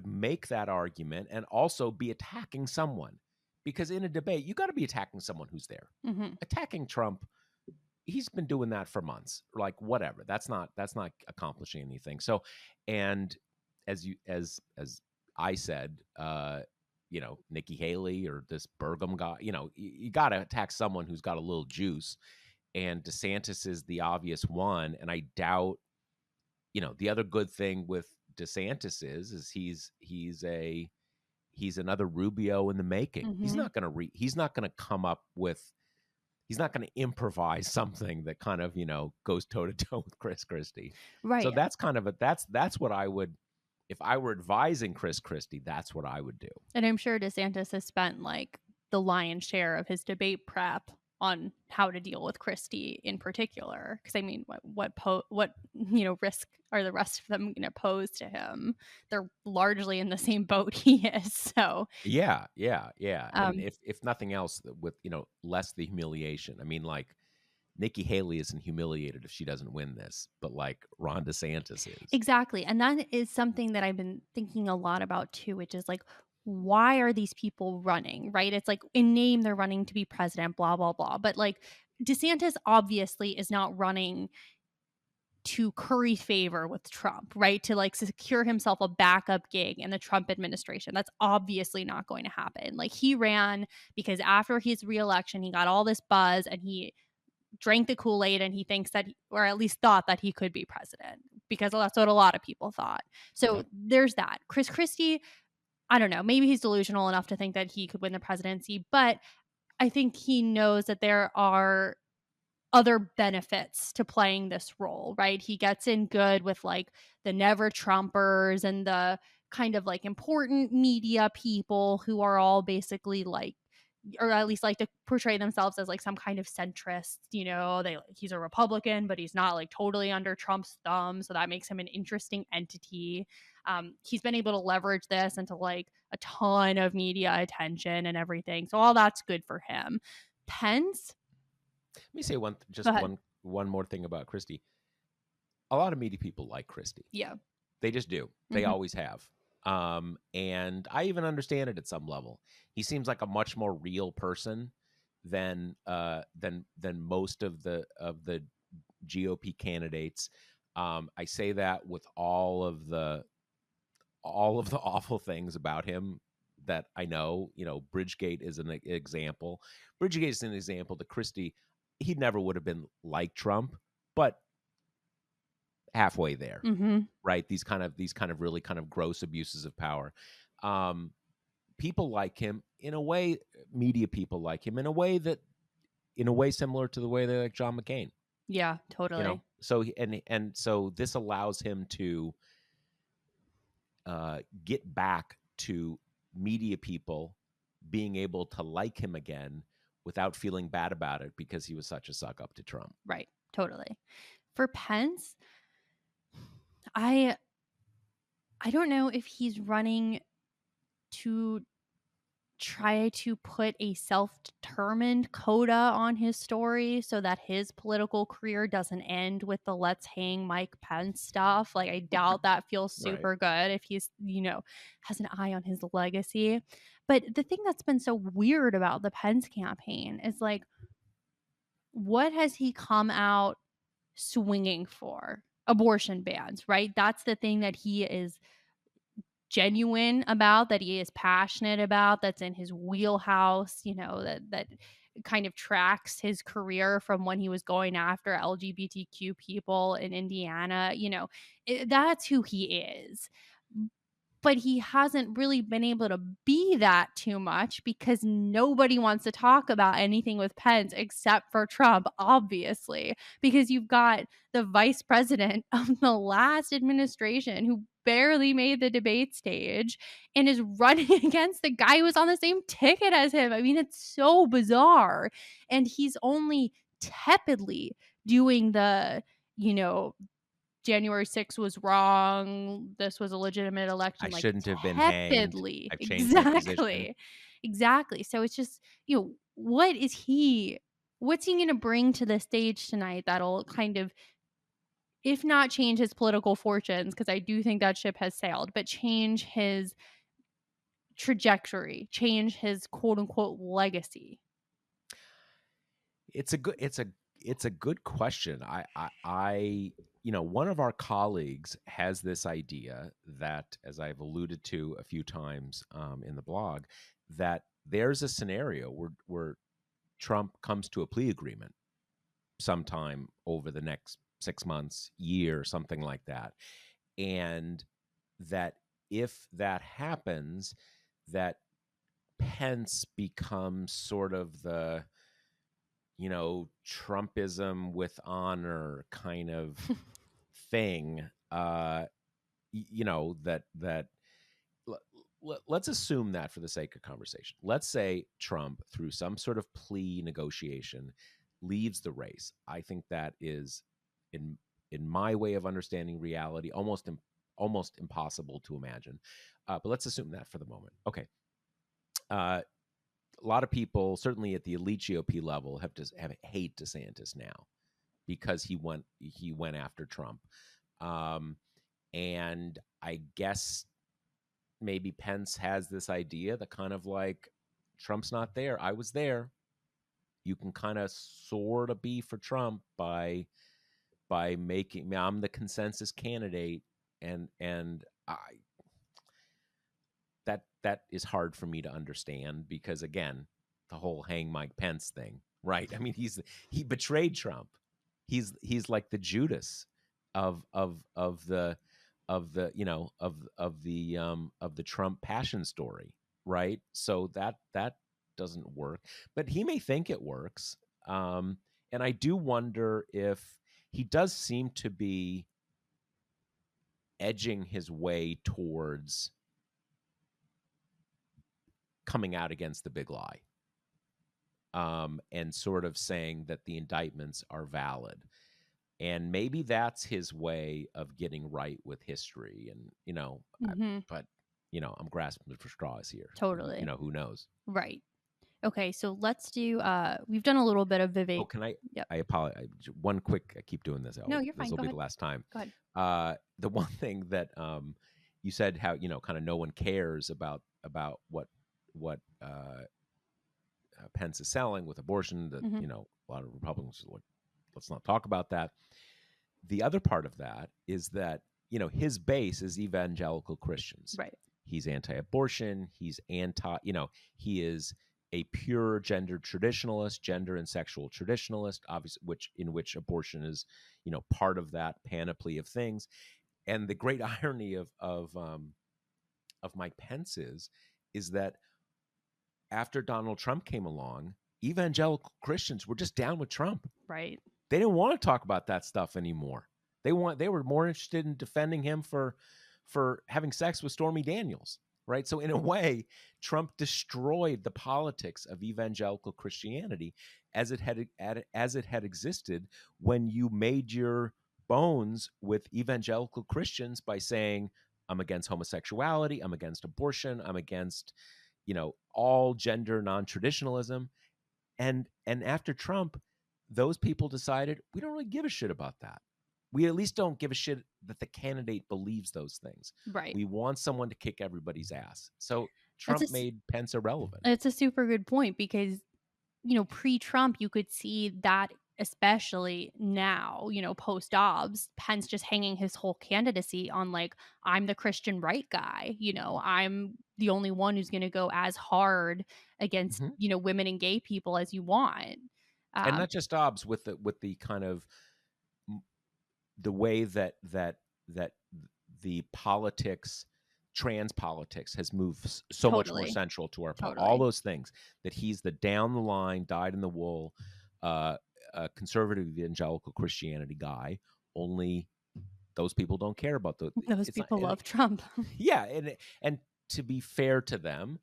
make that argument and also be attacking someone, because in a debate, you got to be attacking someone who's there. Mm-hmm. Attacking Trump, he's been doing that for months. Like, whatever. That's not accomplishing anything. So, and as I said, Nikki Haley or this Burgum guy, you got to attack someone who's got a little juice. And DeSantis is the obvious one. And I doubt, the other good thing with DeSantis is he's another Rubio in the making. Mm-hmm. He's not going to come up with, he's not going to improvise something that kind of, goes toe to toe with Chris Christie. Right. So that's kind of that's what I would, if I were advising Chris Christie, that's what I would do. And I'm sure DeSantis has spent like the lion's share of his debate prep on how to deal with Christie in particular. Because I mean, what risk are the rest of them going to pose to him? They're largely in the same boat he is. So yeah. And if nothing else, with less the humiliation. I mean, like, Nikki Haley isn't humiliated if she doesn't win this, but like Ron DeSantis is. Exactly. And that is something that I've been thinking a lot about too, which is like, why are these people running, right? It's like, in name, they're running to be president, blah, blah, blah. But like, DeSantis obviously is not running to curry favor with Trump, right? To like secure himself a backup gig in the Trump administration. That's obviously not going to happen. Like, he ran because after his reelection, he got all this buzz and he drank the Kool-Aid, and he thinks that, or at least thought that, he could be president, because that's what a lot of people thought. So there's that. Chris Christie, I don't know, maybe he's delusional enough to think that he could win the presidency, but I think he knows that there are other benefits to playing this role, right? He gets in good with like the never Trumpers and the kind of like important media people who are all basically like, or at least like to portray themselves as like some kind of centrist, he's a Republican, but he's not like totally under Trump's thumb. So that makes him an interesting entity. He's been able to leverage this into like a ton of media attention and everything. So all that's good for him. Pence. Let me say one more thing about Christie. A lot of media people like Christie. Yeah. They just do. They always have. And I even understand it at some level. He seems like a much more real person than most of the GOP candidates. I say that with all of the awful things about him that I know. Bridgegate is an example. Bridgegate is an example that Christie, he never would have been like Trump, but halfway there, right? These kind of really kind of gross abuses of power. people like him in a way, media people like him in a way similar to the way they like John McCain. Yeah, totally. So and so this allows him to get back to media people being able to like him again without feeling bad about it because he was such a suck up to Trump. Right. Totally. For Pence, I don't know if he's running to try to put a self-determined coda on his story so that his political career doesn't end with the let's hang Mike Pence stuff. Like, I doubt that feels Right. super good if he's, has an eye on his legacy. But the thing that's been so weird about the Pence campaign is like, what has he come out swinging for? Abortion bans, right? That's the thing that he is genuine about, that he is passionate about, that's in his wheelhouse, that kind of tracks his career from when he was going after LGBTQ people in Indiana. That's who he is. But he hasn't really been able to be that too much because nobody wants to talk about anything with Pence except for Trump, obviously, because you've got the vice president of the last administration who barely made the debate stage and is running against the guy who was on the same ticket as him. I mean, it's so bizarre. And he's only tepidly doing the, you know, January 6th was wrong. This was a legitimate I election, like shouldn't have been hanged. tepidly. I've changed my position. Exactly. Exactly. So it's just, what's he going to bring to the stage tonight that'll kind of, if not change his political fortunes, because I do think that ship has sailed, but change his trajectory, change his quote unquote legacy? It's a good question. One of our colleagues has this idea that, as I've alluded to a few times in the blog, that there's a scenario where Trump comes to a plea agreement sometime over the next 6 months, year, something like that, and that if that happens, that Pence becomes sort of the Trumpism with honor kind of thing. That let's assume that for the sake of conversation. Let's say Trump, through some sort of plea negotiation, leaves the race. I think that is, in my way of understanding reality, almost impossible to imagine. But let's assume that for the moment. Okay. A lot of people, certainly at the elite GOP level, have hate DeSantis now because he went after Trump, and I guess maybe Pence has this idea that kind of like, Trump's not there, I was there. You can kind of sort of be for Trump by making me, I'm the consensus candidate, and I that is hard for me to understand because, again, the whole hang Mike Pence thing, right? I mean, he betrayed Trump. He's like the Judas of the of the Trump passion story, right? So that doesn't work, but he may think it works. And I do wonder if he does seem to be edging his way towards coming out against the big lie, and sort of saying that the indictments are valid. And maybe that's his way of getting right with history. And, Mm-hmm. but, I'm grasping for straws here. Totally. Who knows? Right. Okay, so let's do we've done a little bit of Vivek. Oh, can I? Yep. I apologize. One quick. I keep doing this. No, you're fine. This will Go be ahead. the last time. Go ahead. The one thing that you said, how kind of no one cares about what Pence is selling with abortion. That Mm-hmm. a lot of Republicans are like, let's not talk about that. The other part of that is that his base is evangelical Christians. Right. He's anti-abortion. He's anti. He is a pure gender traditionalist, gender and sexual traditionalist, obviously, which abortion is, part of that panoply of things. And the great irony of Mike Pence is is that after Donald Trump came along, evangelical Christians were just down with Trump. Right. They didn't want to talk about that stuff anymore. They were more interested in defending him for having sex with Stormy Daniels, right? So in a way, Trump destroyed the politics of evangelical Christianity as it had existed when you made your bones with evangelical Christians by saying, I'm against homosexuality, I'm against abortion, I'm against, all gender non-traditionalism. And after Trump, those people decided we don't really give a shit about that. We at least don't give a shit that the candidate believes those things. Right. We want someone to kick everybody's ass. So That's Trump made Pence irrelevant. it's a super good point because, pre-Trump, you could see that, especially now, post-Dobbs, Pence just hanging his whole candidacy on, like, I'm the Christian right guy. I'm the only one who's going to go as hard against, Mhm. women and gay people as you want. And Um, not just Dobbs, with the kind of the way that the politics, trans politics, has moved so much more totally, central to our all totally. those things, that he's the down the line, dyed in the wool, uh, conservative evangelical Christianity guy. Only those people don't care about the. Those It's not. people love Trump. Yeah, and to be fair to them,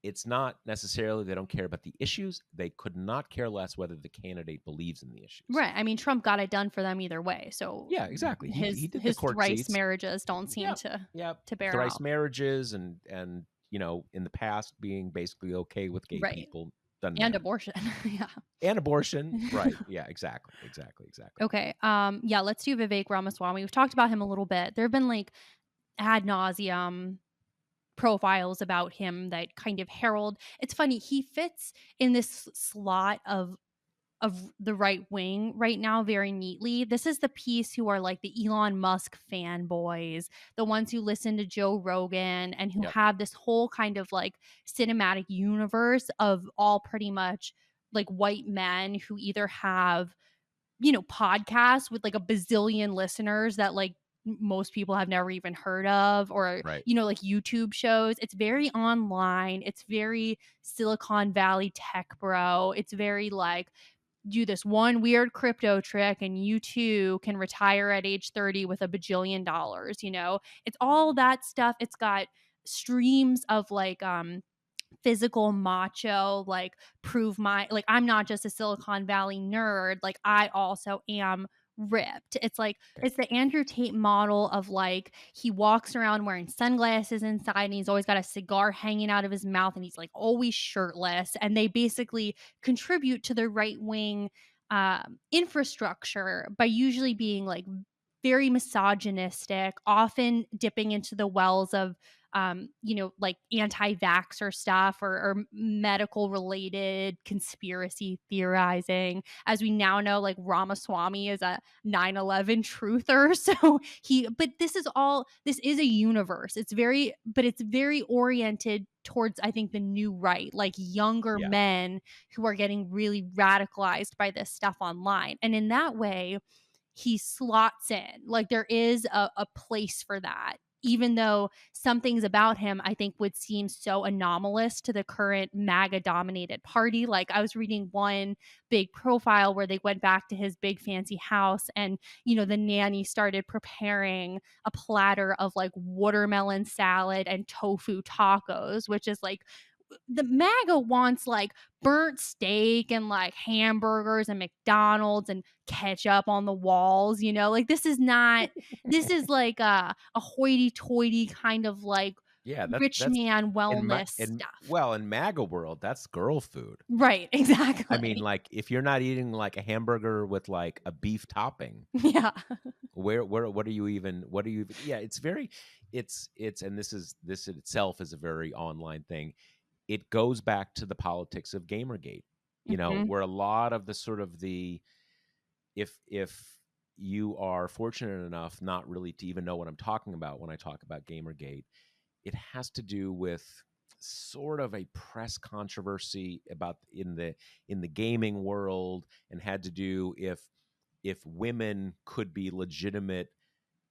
it's not necessarily they don't care about the issues. They could not care less whether the candidate believes in the issues. Right. I mean, Trump got it done for them either way. So Yeah, exactly. He his did the his court thrice seats. marriages don't seem Yep, to yep. bear Thrice out. marriages and in the past being basically okay with gay Right. people, doesn't And matter. abortion. Yeah. And abortion, right? Yeah, exactly. Okay. Yeah, let's do Vivek Ramaswamy. We've talked about him a little bit. There have been like ad nauseum profiles about him that kind of herald. It's funny, he fits in this slot of the right wing right now very neatly. This is the piece who are like the Elon Musk fanboys, the ones who listen to Joe Rogan and who Yep. have this whole kind of like cinematic universe of all pretty much like white men who either have, podcasts with like a bazillion listeners that like most people have never even heard of, or Right. like YouTube shows. It's very online, it's very Silicon Valley tech bro, it's very like, do this one weird crypto trick and you too can retire at age 30 with a bajillion dollars. It's all that stuff. It's got streams of like physical macho, like, prove my, like, I'm not just a Silicon Valley nerd, like I also am ripped. It's like Okay. it's the Andrew Tate model of like he walks around wearing sunglasses inside and he's always got a cigar hanging out of his mouth and he's like always shirtless, and they basically contribute to the right wing infrastructure by usually being like very misogynistic, often dipping into the wells of like anti-vaxxer stuff, or medical related conspiracy theorizing. As we now know, like Ramaswamy is a 9/11 truther. So but this is a universe. But it's very oriented towards, I think, the new right, like younger Yeah. men who are getting really radicalized by this stuff online. And in that way, he slots in. Like there is a place for that, even though some things about him I think would seem so anomalous to the current MAGA dominated party. Like I was reading one big profile where they went back to his big fancy house and, the nanny started preparing a platter of like watermelon salad and tofu tacos, which is like, the MAGA wants like burnt steak and like hamburgers and McDonald's and ketchup on the walls, like this is like a hoity-toity kind of like Yeah, rich that's man wellness stuff. in MAGA world, that's girl food. Right, I mean, exactly. like if you're not eating like a hamburger with like a beef topping, Yeah. what are you even yeah, it's and this in itself is a very online thing. It goes back to the politics of Gamergate, Mhm. where a lot of the sort of the if you are fortunate enough not really to even know what I'm talking about when I talk about Gamergate, it has to do with sort of a press controversy about in the gaming world, and had to do if women could be legitimate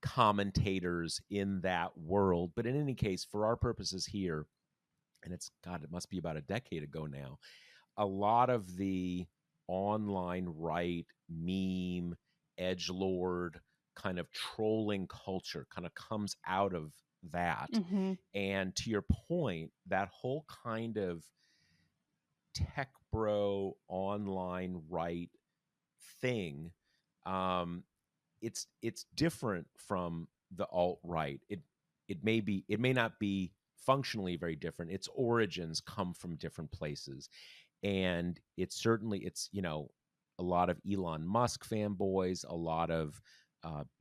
commentators in that world. But in any case, for our purposes here, and it's God, it must be about a decade ago now. A lot of the online right meme, edge lord kind of trolling culture kind of comes out of that. Hmm. And to your point, that whole kind of tech bro online right thing, um, it's different from the alt right. It may not be functionally very different. Its origins come from different places, and it's a lot of Elon Musk fanboys, a lot of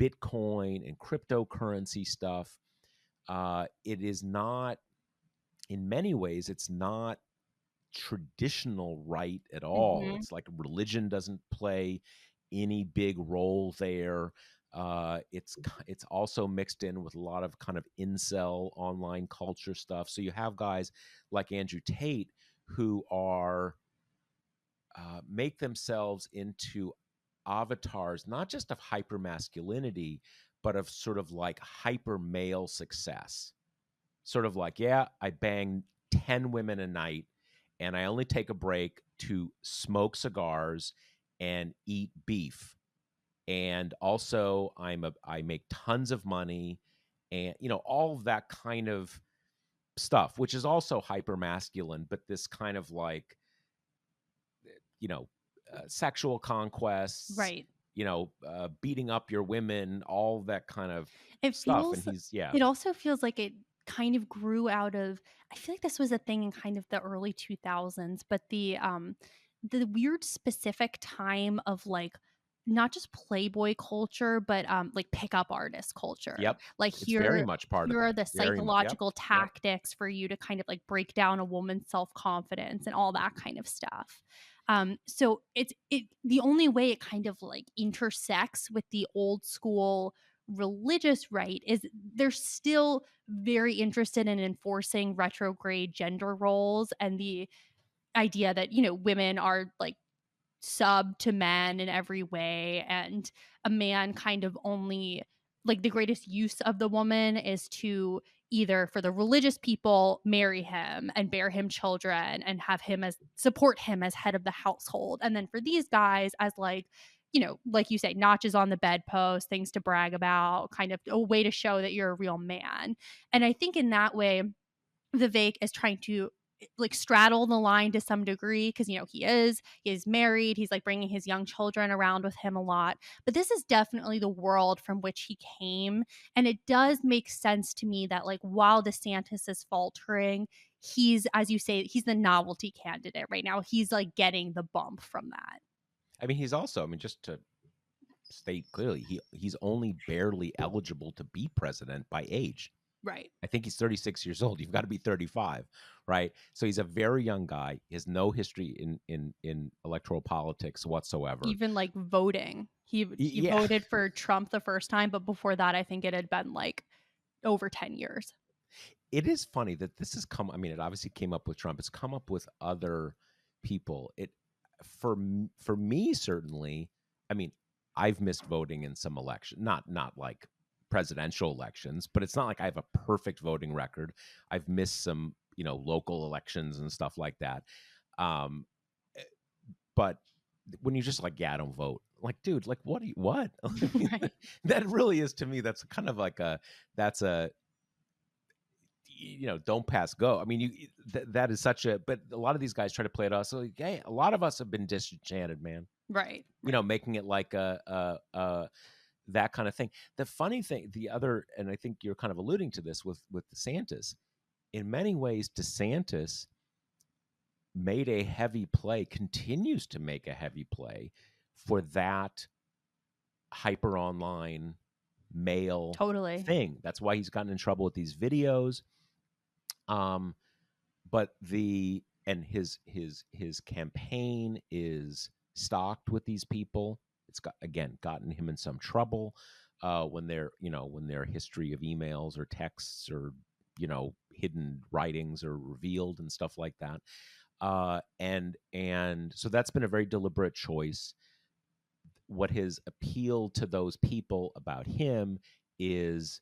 Bitcoin and cryptocurrency stuff. It is not, in many ways, it's not traditional right at all. Hmm. It's like religion doesn't play any big role there. It's also mixed in with a lot of kind of incel online culture stuff. So you have guys like Andrew Tate who are make themselves into avatars, not just of hyper masculinity, but of sort of like hyper male success. Sort of like, yeah, I bang 10 women a night and I only take a break to smoke cigars and eat beef. And also I make tons of money, and all of that kind of stuff, which is also hyper masculine, but this kind of like, you know, sexual conquests, Right. beating up your women, all that kind of It stuff. And feels he's, yeah, it also feels like it kind of grew out of, I feel like this was a thing in kind of the early 2000s, but the weird specific time of like not just Playboy culture, but like pickup artist culture. yep, Like it's very here much part of here are that. the Very much. Yep. psychological Yep. tactics for you to kind of like break down a woman's self-confidence and all that kind of stuff. So it the only way it kind of like intersects with the old school religious right is they're still very interested in enforcing retrograde gender roles and the idea that women are like sub to men in every way, and a man kind of only, like, the greatest use of the woman is to either, for the religious people, marry him and bear him children and have him as support him as head of the household, and then for these guys as like, like you say, notches on the bedpost, things to brag about, kind of a way to show that you're a real man. And I think in that way Vivek is trying to like straddle the line to some degree, because he is married, he's like bringing his young children around with him a lot, but this is definitely the world from which he came. And it does make sense to me that like while DeSantis is faltering, he's, as you say, he's the novelty candidate right now. He's like getting the bump from that. I mean, he's also, I mean, just to state clearly, he's only barely eligible to be president by age. Right. I think he's 36 years old. You've got to be 35, right? So he's a very young guy. He has no history in electoral politics whatsoever. Even like voting, he Yeah, voted for Trump the first time, but before that I think it had been like over 10 years. it is funny that this has come. I mean, it obviously came up with Trump. It's come up with other people. For me certainly. I mean, I've missed voting in some election, not like presidential elections, but it's not like I have a perfect voting record. I've missed some local elections and stuff like that. Um, eh, but when you're just like, yeah, I don't vote. Like, dude, like, what? I mean, Right. that really is, to me, that's kind of like that's a don't pass go. I mean, that is such a. But a lot of these guys try to play it off. So, like, hey, a lot of us have been disenchanted, man. Right. Right. Making it like a that kind of thing. The funny thing, the other, and I think you're kind of alluding to this with DeSantis. In many ways, DeSantis made a heavy play, continues to make a heavy play for that hyper online male Totally. thing. That's why he's gotten in trouble with these videos. Um, but his campaign is stocked with these people. It's gotten him in some trouble when their history of emails or texts or hidden writings are revealed and stuff like that. And so that's been a very deliberate choice. What has appealed to those people about him is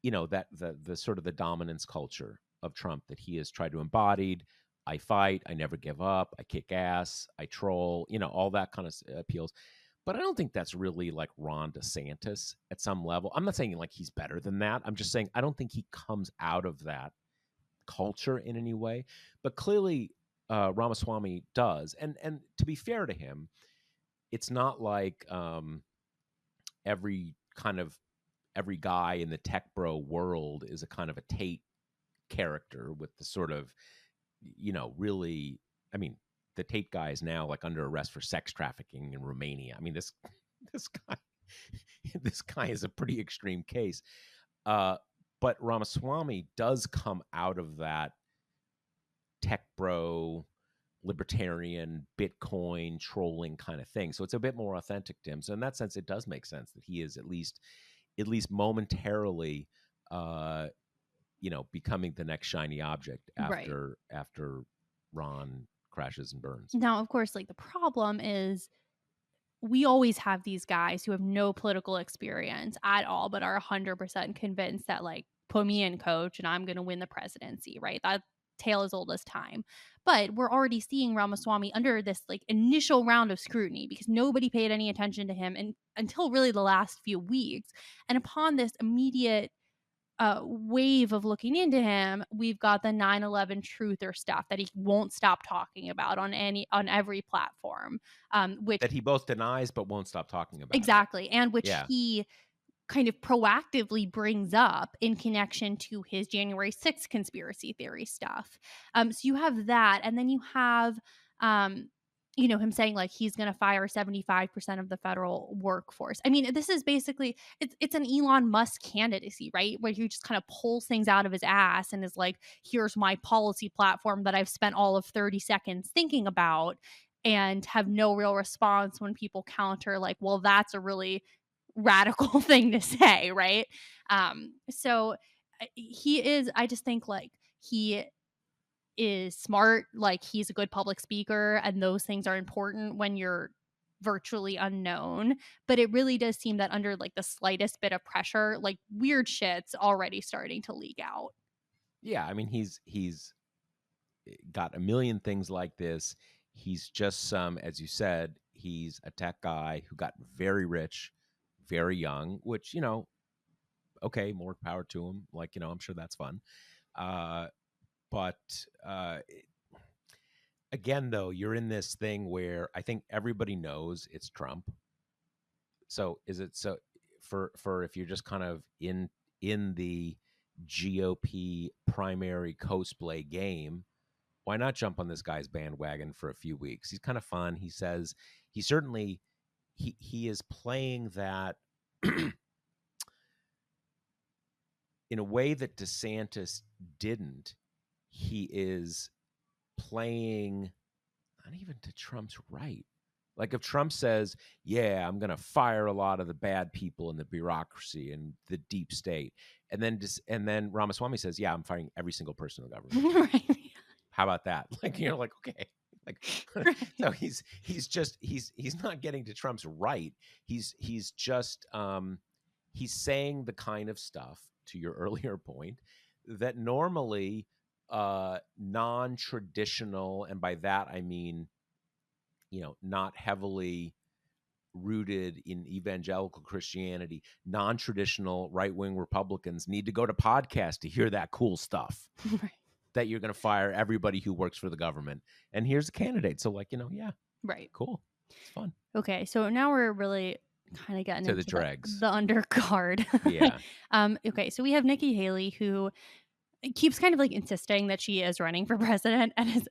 that the sort of the dominance culture. of Trump that he has tried to embody. I fight, I never give up, I kick ass, I troll, all that kind of appeals. But I don't think that's really like Ron DeSantis at some level. I'm not saying like he's better than that. I'm just saying I don't think he comes out of that culture in any way. But clearly, Ramaswamy does. And to be fair to him, it's not like every guy in the tech bro world is a kind of a Tate character with the sort of, really, I mean, the Tate guy is now like under arrest for sex trafficking in Romania. I mean, this guy, this guy is a pretty extreme case. But Ramaswamy does come out of that tech bro, libertarian, Bitcoin trolling kind of thing. So it's a bit more authentic to him. So in that sense, it does make sense that he is at least momentarily, becoming the next shiny object after Ron crashes and burns. Now, of course, like the problem is we always have these guys who have no political experience at all, but are 100% convinced that like, put me in, coach, and I'm going to win the presidency, right? That tale as old as time. But we're already seeing Ramaswamy under this like initial round of scrutiny because nobody paid any attention to him until really the last few weeks. And upon this immediate wave of looking into him, we've got the 9/11 truther stuff that he won't stop talking about on every platform, which that he both denies but won't stop talking about. Exactly, and which he kind of proactively brings up in connection to his January 6th conspiracy theory stuff. So you have that, and then you have him saying like he's going to fire 75% of the federal workforce. I mean, this is basically it's an Elon Musk candidacy, right? Where he just kind of pulls things out of his ass and is like, here's my policy platform that I've spent all of 30 seconds thinking about, and have no real response when people counter like, well, that's a really radical thing to say, right? So he is, I just think like he is smart, like he's a good public speaker, and those things are important when you're virtually unknown. But it really does seem that under like the slightest bit of pressure, like weird shit's already starting to leak out. Yeah, I mean he's got a million things like this. He's just as you said, he's a tech guy who got very rich very young, which okay, more power to him. Like I'm sure that's fun. But again, though, you're in this thing where I think everybody knows it's Trump. So is it so for if you're just kind of in the GOP primary cosplay game, why not jump on this guy's bandwagon for a few weeks? He's kind of fun. He says he certainly he is playing that in a way that DeSantis didn't. He is playing not even to Trump's right. Like if Trump says, yeah, I'm going to fire a lot of the bad people in the bureaucracy and the deep state. And then Ramaswamy says, yeah, I'm firing every single person in the government. Right. How about that? Like, like, okay. Like, right. So he's not getting to Trump's right. He's just, he's saying the kind of stuff, to your earlier point, that normally non-traditional, and by that I mean, not heavily rooted in evangelical Christianity, non-traditional right-wing Republicans need to go to podcasts to hear that cool stuff. Right. That you're going to fire everybody who works for the government. And here's a candidate. So like, yeah. Right. Cool. It's fun. Okay. So now we're really kind of getting to into the dregs. The undercard. Yeah. Okay. So we have Nikki Haley, who keeps kind of like insisting that she is running for president, and is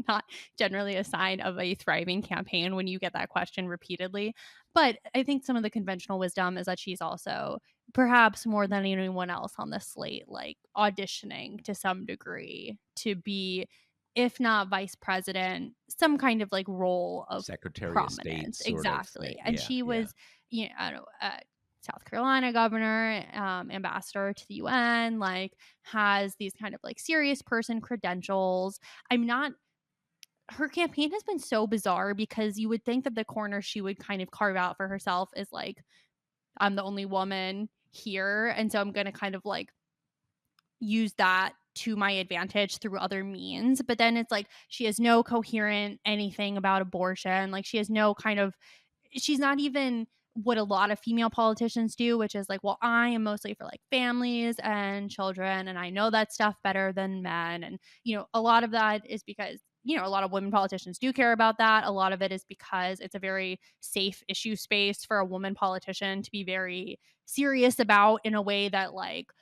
not generally a sign of a thriving campaign when you get that question repeatedly. But I think some of the conventional wisdom is that she's also, perhaps more than anyone else on the slate, like auditioning to some degree to be, if not vice president, some kind of like role of Secretary prominence. of State. Exactly. And she was, South Carolina governor, ambassador to the UN, like has these kind of like serious person credentials. Her campaign has been so bizarre because you would think that the corner she would kind of carve out for herself is like, I'm the only woman here, and so I'm going to kind of like use that to my advantage through other means. But then it's like she has no coherent anything about abortion. Like she has no kind of, she's not even what a lot of female politicians do, which is like, well, I am mostly for like families and children, and I know that stuff better than men. And, a lot of that is because, a lot of women politicians do care about that. A lot of it is because it's a very safe issue space for a woman politician to be very serious about, in a way that like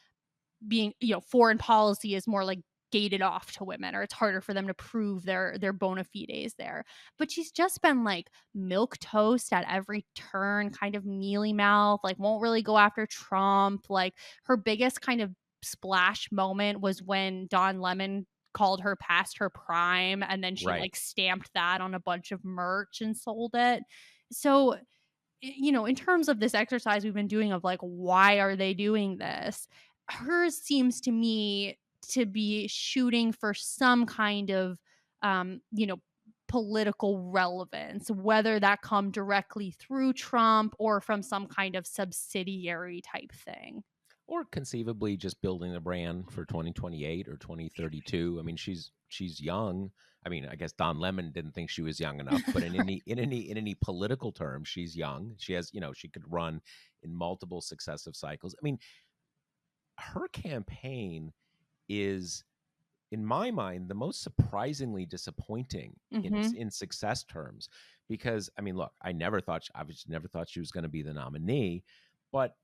being, foreign policy is more like gated off to women, or it's harder for them to prove their bona fides there. But she's just been like milk toast at every turn, kind of mealy mouth, like won't really go after Trump. Like her biggest kind of splash moment was when Don Lemon called her past her prime, and then she Right. like stamped that on a bunch of merch and sold it. So, in terms of this exercise we've been doing of like, why are they doing this? Hers seems to me to be shooting for some kind of, um, you know, political relevance, whether that come directly through Trump or from some kind of subsidiary type thing. Or conceivably just building the brand for 2028 or 2032. I mean, she's young. I mean, I guess Don Lemon didn't think she was young enough, but in Right. any political term, she's young. She has, she could run in multiple successive cycles. I mean, her campaign is, in my mind, the most surprisingly disappointing Hmm. in success terms. Because I mean, look, I obviously never thought she was going to be the nominee, but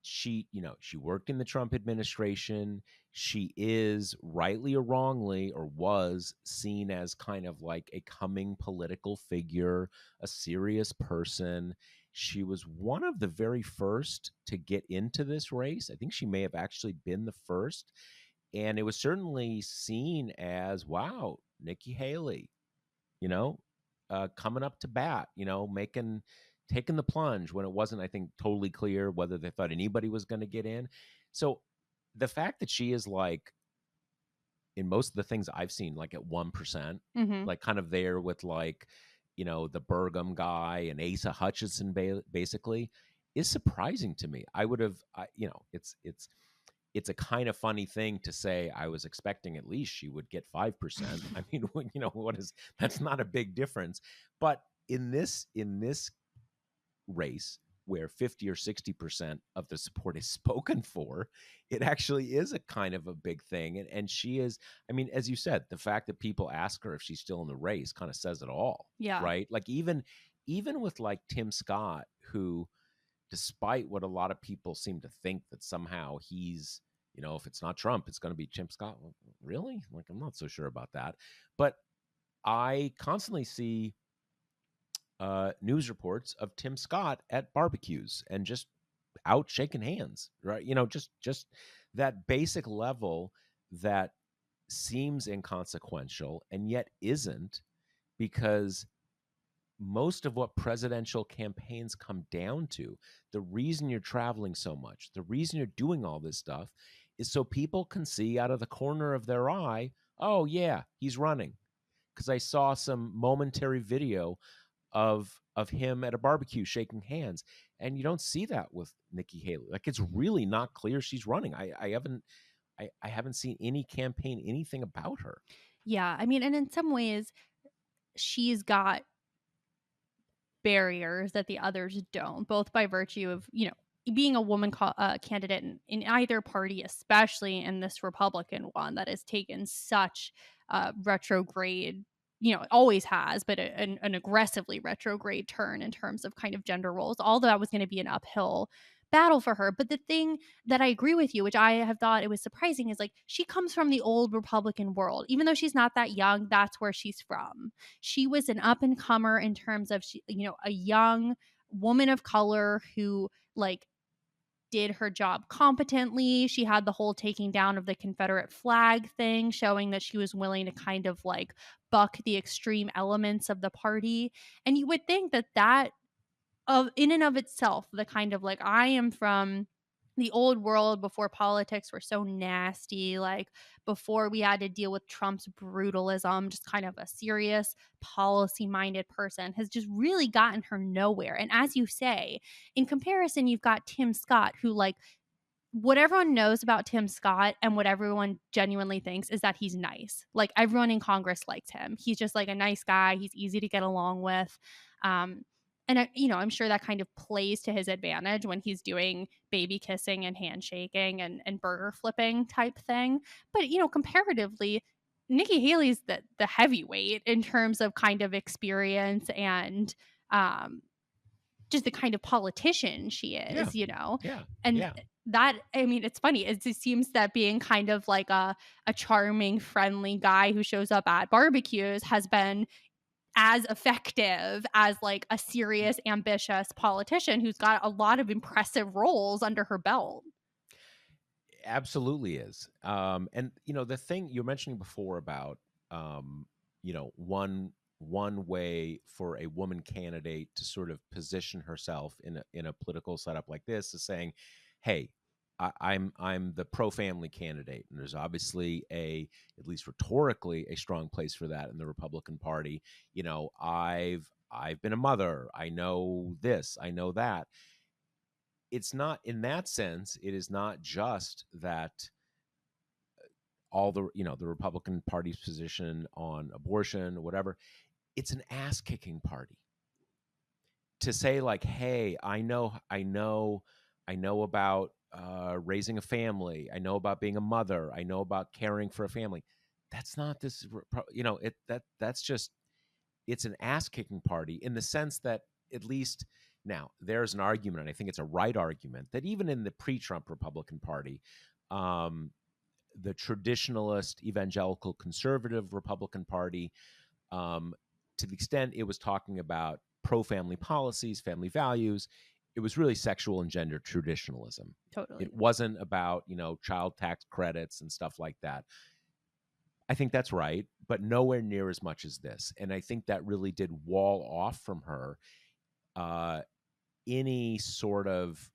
she worked in the Trump administration. She is, rightly or wrongly, or was seen as kind of like a coming political figure, a serious person. She was one of the very first to get into this race. I think she may have actually been the first. And it was certainly seen as, wow, Nikki Haley, you know, coming up to bat, taking the plunge when it wasn't, I think, totally clear whether they thought anybody was going to get in. So the fact that she is like, in most of the things I've seen, like at 1%, Hmm. like kind of there with like, the Burgum guy and Asa Hutchinson, basically, is surprising to me. I would have, it's a kind of funny thing to say. I was expecting at least she would get 5%. I mean, what is, that's not a big difference. But in this race where 50 or 60% of the support is spoken for, it actually is a kind of a big thing. And she is, I mean, as you said, the fact that people ask her if she's still in the race kind of says it all, Yeah. right? Like even with like Tim Scott, who, despite what a lot of people seem to think that somehow he's, if it's not Trump, it's going to be Tim Scott. Well, really? Like, I'm not so sure about that. But I constantly see news reports of Tim Scott at barbecues and just out shaking hands, right? Just that basic level that seems inconsequential and yet isn't, because most of what presidential campaigns come down to, the reason you're traveling so much, the reason you're doing all this stuff, is so people can see out of the corner of their eye, oh yeah, he's running. Because I saw some momentary video of him at a barbecue shaking hands, and you don't see that with Nikki Haley. Like, it's really not clear she's running. I haven't seen any campaign, anything about her. Yeah. I mean, and in some ways, she's got barriers that the others don't, both by virtue of, being a woman candidate in either party, especially in this Republican one that has taken such retrograde, always has, but an aggressively retrograde turn in terms of kind of gender roles. All that was going to be an uphill battle for her. But the thing that I agree with you, which I have thought it was surprising, is like she comes from the old Republican world. Even though she's not that young, that's where she's from. She was an up and comer in terms of a young woman of color who like did her job competently. She had the whole taking down of the Confederate flag thing, showing that she was willing to kind of like buck the extreme elements of the party. And you would think that of in and of itself, the kind of like, I am from the old world before politics were so nasty, like before we had to deal with Trump's brutalism, just kind of a serious policy minded person, has just really gotten her nowhere. And as you say, in comparison, you've got Tim Scott, who like what everyone knows about Tim Scott and what everyone genuinely thinks is that he's nice. Like, everyone in Congress likes him. He's just, like, a nice guy. He's easy to get along with. Um, and I'm sure that kind of plays to his advantage when he's doing baby kissing and handshaking and burger flipping type thing. But, comparatively, Nikki Haley's the heavyweight in terms of kind of experience and, um, just the kind of politician she Yeah, is. yeah, And yeah. that, I mean, it's funny. It just seems that being kind of like a charming, friendly guy who shows up at barbecues has been as effective as like a serious, ambitious politician who's got a lot of impressive roles under her belt. Absolutely is. And the thing you were mentioning before about one way for a woman candidate to sort of position herself in a political setup like this is saying, "Hey, I'm the pro family candidate," and there's obviously at least rhetorically a strong place for that in the Republican Party. I've been a mother. I know this. I know that. It's not in that sense. It is not just that all the Republican Party's position on abortion, whatever. It's an ass kicking party to say like, hey, I know about raising a family. I know about being a mother. I know about caring for a family. That's not this. That's just it's an ass kicking party in the sense that at least now there's an argument, and I think it's a right argument that even in the pre-Trump Republican Party, um, the traditionalist evangelical conservative Republican Party, um, to the extent it was talking about pro family policies, family values, it was really sexual and gender traditionalism. Totally. It wasn't about, child tax credits and stuff like that. I think that's right, but nowhere near as much as this. And I think that really did wall off from her uh, any sort of,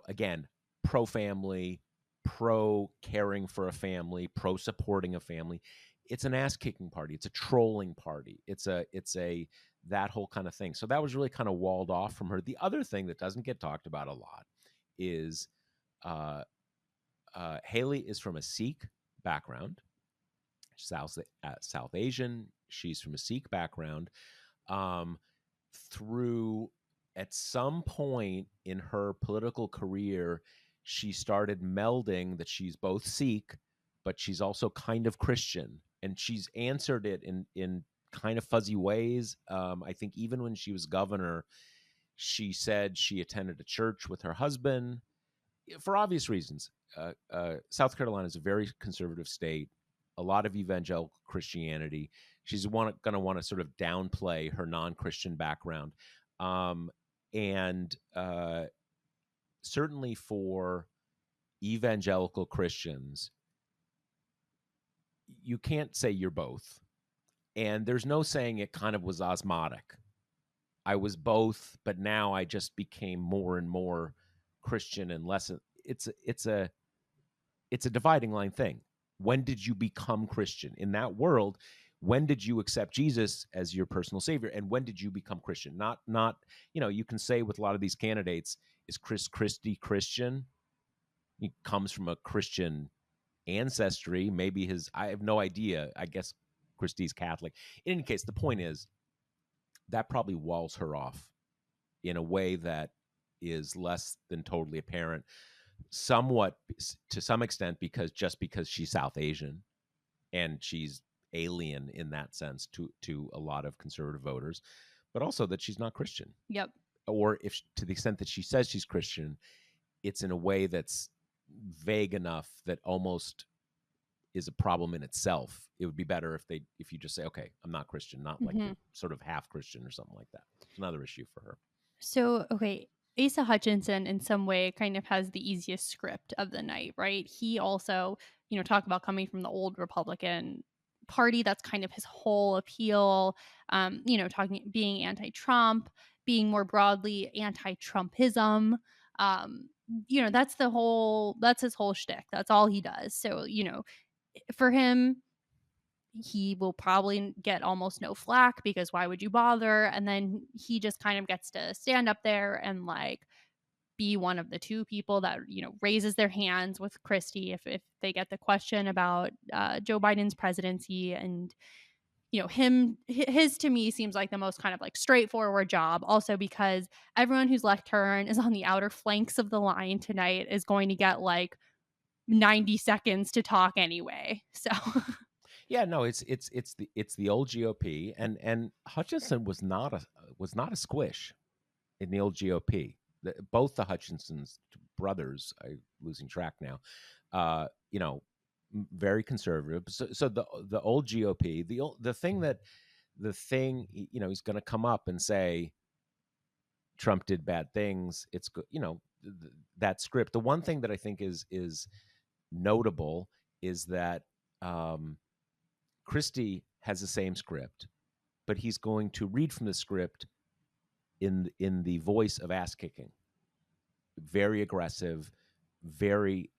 again, pro family, pro caring for a family, pro supporting a family. It's an ass kicking party. It's a trolling party. It's a that whole kind of thing. So that was really kind of walled off from her. The other thing that doesn't get talked about a lot is uh, Haley is from a Sikh background, South Asian. She's from a Sikh background. Um, through at some point in her political career, she started melding that she's both Sikh, but she's also kind of Christian, and she's answered it in kind of fuzzy ways. I think even when she was governor, she said she attended a church with her husband for obvious reasons. South Carolina is a very conservative state, a lot of evangelical Christianity. She's going to want to sort of downplay her non-Christian background, um, and certainly for evangelical Christians, you can't say you're both, and there's no saying it kind of was osmotic. I was both, but now I just became more and more Christian and less. It's a dividing line thing. When did you become Christian in that world? When did you accept Jesus as your personal savior, and when did you become Christian? Not you can say with a lot of these candidates, is Chris Christie Christian? He comes from a Christian ancestry. Maybe I have no idea. I guess Christie's Catholic. In any case, the point is that probably walls her off in a way that is less than totally apparent, somewhat to some extent because she's South Asian and she's alien in that sense to a lot of conservative voters, but also that she's not Christian, Yep. or if to the extent that she says she's Christian, it's in a way that's vague enough that almost is a problem in itself. It would be better if you just say, okay, I'm not Christian, not like Hmm. you're sort of half Christian or something like that. It's another issue for her. So, okay, Asa Hutchinson in some way kind of has the easiest script of the night, right? He also, talk about coming from the old Republican Party. That's kind of his whole appeal. Talking being anti-Trump, being more broadly anti-Trumpism. That's his whole shtick. That's all he does. So, for him, he will probably get almost no flack because why would you bother? And then he just kind of gets to stand up there and like be one of the two people that, raises their hands with Christie if they get the question about Joe Biden's presidency. And his to me seems like the most kind of like straightforward job, also because everyone who's left turn is on the outer flanks of the line tonight is going to get like 90 seconds to talk anyway. So Yeah, no, it's the old GOP, and Hutchinson was not a squish in the old GOP. Both the Hutchinson's brothers, I'm losing track now, you know, very conservative. So the old GOP, the thing, he's going to come up and say Trump did bad things. It's good, that script. The one thing that I think is notable is that Christie has the same script, but he's going to read from the script in the voice of ass kicking, very aggressive, very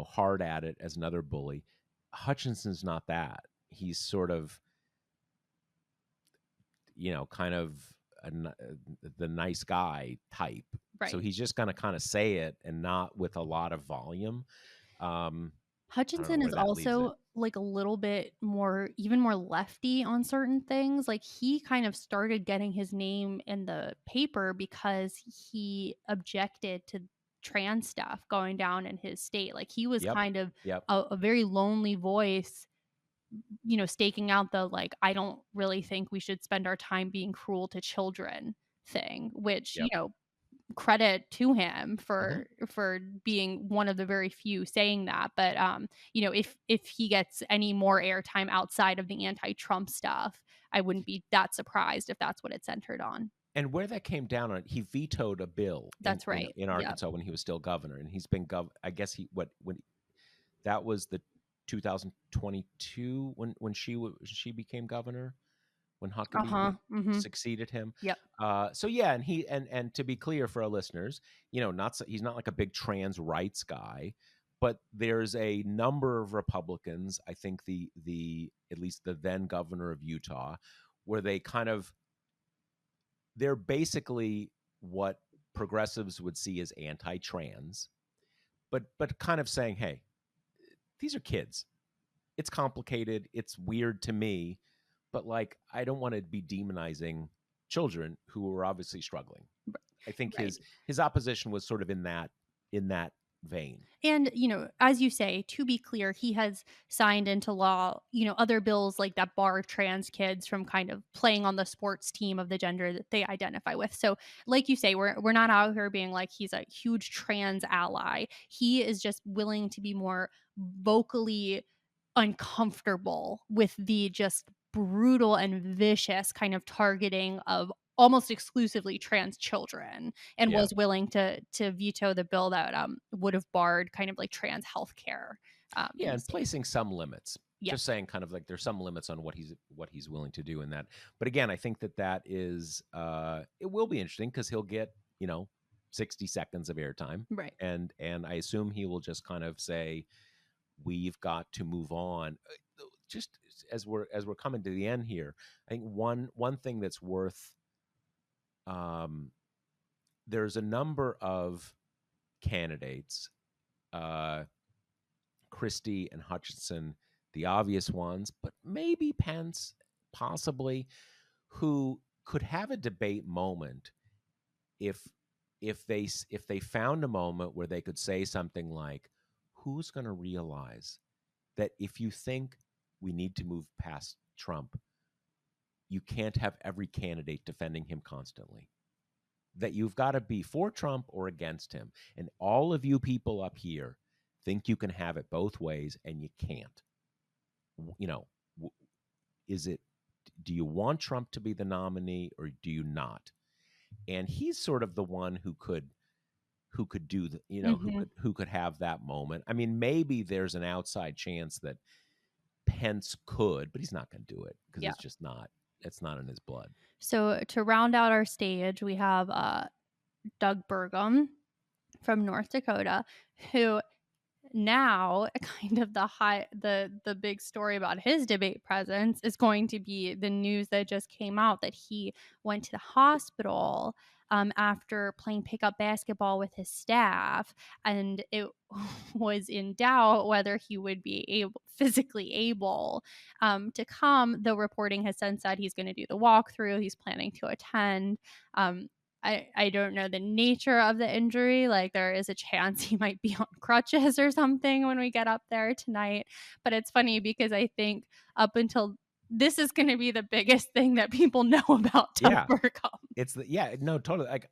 hard at it as another bully. Hutchinson's not that. He's sort of kind of the nice guy type. right. So he's just going to kind of say it and not with a lot of volume. I don't know Hutchinson where is that leaves it. also like a little bit more, even more lefty on certain things. Like he kind of started getting his name in the paper because he objected to trans stuff going down in his state. Like he was Yep. kind of Yep. a very lonely voice, staking out the like, I don't really think we should spend our time being cruel to children thing, which, Yep. credit to him Mm-hmm. for being one of the very few saying that. But if he gets any more airtime outside of the anti-Trump stuff, I wouldn't be that surprised if that's what it centered on. And where that came down on, he vetoed a bill That's right. in Yep. Arkansas when he was still governor, and he's been I guess when that was the 2022 when she became governor, when Huckabee Mm-hmm. succeeded him. Yep. So yeah, and and to be clear for our listeners, he's not like a big trans rights guy, but there's a number of Republicans, I think the at least the then governor of Utah, where they're basically what progressives would see as anti-trans, but kind of saying, hey, these are kids. It's complicated. It's weird to me, but like I don't want to be demonizing children who are obviously struggling. I think Right. his opposition was sort of in that vein. And, as you say, to be clear, he has signed into law, other bills like that bar trans kids from kind of playing on the sports team of the gender that they identify with. So, like you say, we're not out here being like he's a huge trans ally. He is just willing to be more vocally uncomfortable with the just brutal and vicious kind of targeting of almost exclusively trans children, and Yeah. was willing to veto the bill that would have barred kind of like trans healthcare in Yeah, the and state. placing some limits. Yeah. Just saying kind of like there's some limits on what he's willing to do in that. But again, I think that is it will be interesting because he'll get, 60 seconds of airtime. Right. And I assume he will just kind of say, we've got to move on. Just as we're coming to the end here, I think one thing that's worth there's a number of candidates, Christie and Hutchinson, the obvious ones, but maybe Pence, possibly, who could have a debate moment if they found a moment where they could say something like, who's going to realize that if you think we need to move past Trump, you can't have every candidate defending him constantly, that you've got to be for Trump or against him. And all of you people up here think you can have it both ways, and you can't. Do you want Trump to be the nominee or do you not? And he's sort of the one who could do the, who could have that moment. I mean, maybe there's an outside chance that Pence could, but he's not going to do it because it's just not. It's not in his blood. So to round out our stage, we have Doug Burgum from North Dakota, who now kind of the big story about his debate presence is going to be the news that just came out that he went to the hospital after playing pickup basketball with his staff, and it was in doubt whether he would be physically able to come. The reporting has since said he's going to do the walkthrough. He's planning to attend. I don't know the nature of the injury. Like, there is a chance he might be on crutches or something when we get up there tonight. But it's funny because I think up until this is going to be the biggest thing that people know about Doug Burgum. Totally. Like,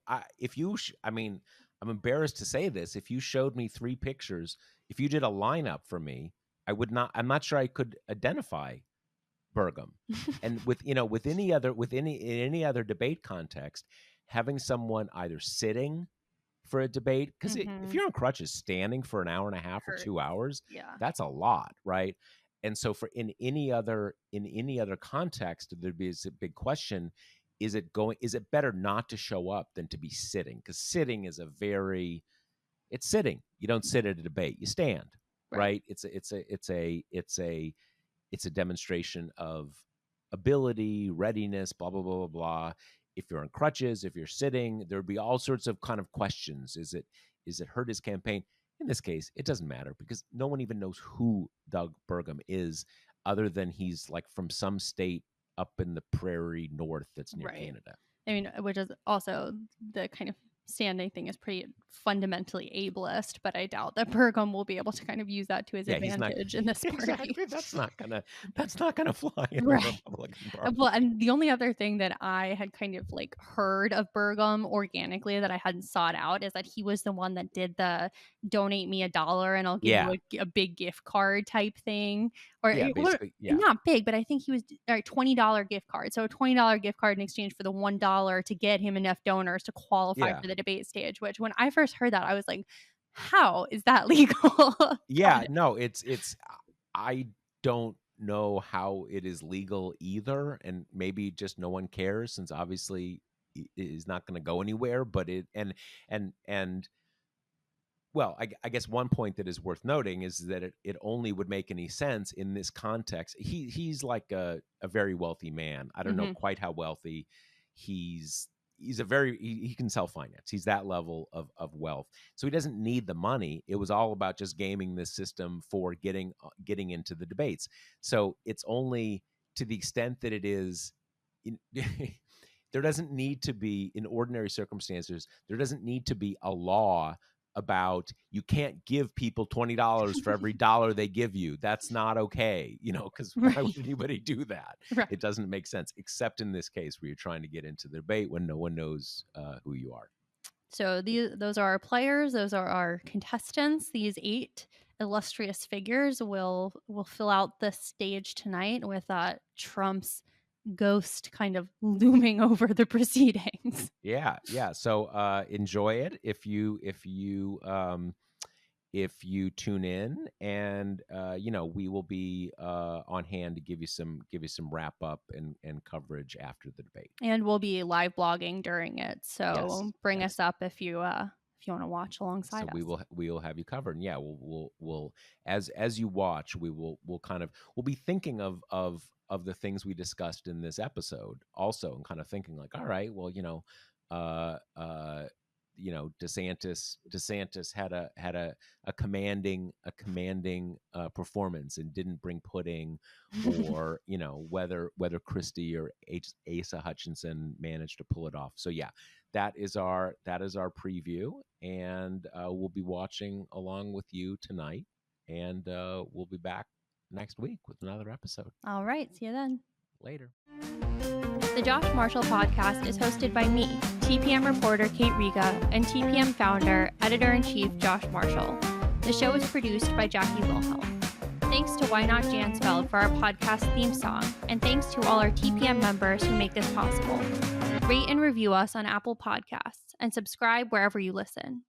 I'm embarrassed to say this. If you showed me 3 pictures, if you did a lineup for me, I'm not sure I could identify Burgum. And with any other debate context, having someone either sitting for a debate, because if you're on crutches, standing for an hour and a half or 2 hours, that's a lot, right? And so in any other context, there'd be a big question: is it better not to show up than to be sitting? Because sitting is it's sitting. You don't sit at a debate; you stand, right? It's a demonstration of ability, readiness, blah blah blah blah blah. If you're on crutches, if you're sitting, there would be all sorts of kind of questions. Is it hurt his campaign? In this case, it doesn't matter because no one even knows who Doug Burgum is, other than he's like from some state up in the prairie north that's near Canada. I mean, which is also the kind of standing thing is pretty fundamentally ableist, but I doubt that Burgum will be able to kind of use that to his advantage in this party. Exactly. That's not gonna fly in the Republican Party. Well, and the only other thing that I had kind of like heard of Burgum organically that I hadn't sought out is that he was the one that did the donate me $1 and I'll give you a big gift card type thing. Or not big, but I think he was $20 gift card. So a $20 gift card in exchange for the $1 to get him enough donors to qualify for the debate stage, which when I first heard that, I was like, how is that legal? I don't know how it is legal either. And maybe just no one cares, since obviously it is not going to go anywhere, but well, I guess one point that is worth noting is that it only would make any sense in this context. He's like a very wealthy man. I don't know quite how wealthy. He can self-finance. He's that level of wealth. So he doesn't need the money. It was all about just gaming this system for getting into the debates. So it's only to the extent that it is there doesn't need to be, in ordinary circumstances, there doesn't need to be a law about you can't give people $20 for every dollar they give you. That's not okay, because why would anybody do that? It doesn't make sense, except in this case where you're trying to get into the debate when no one knows who you are. So those are our players. Those are our contestants. These 8 illustrious figures will fill out the stage tonight with Trump's ghost kind of looming over the proceedings. Yeah. So enjoy it if you tune in, and we will be on hand to give you some wrap up and coverage after the debate, and we'll be live blogging during it. So bring us up if you want to watch alongside us. So we will have you covered. And we'll as you watch, we'll be thinking of the things we discussed in this episode also, and kind of thinking like, all right, well, DeSantis had a commanding performance and didn't bring pudding, or whether Christie or Asa Hutchinson managed to pull it off. So that is our preview, and we'll be watching along with you tonight, and we'll be back next week with another episode. All right, see you then. Later. The Josh Marshall podcast is hosted by me, TPM reporter Kate Riga, and TPM founder, editor-in-chief Josh Marshall. The show is produced by Jackie Wilhelm. Thanks to Why Not Jansfeld for our podcast theme song, and thanks to all our TPM members who make this possible. Rate and review us on Apple Podcasts, and subscribe wherever you listen.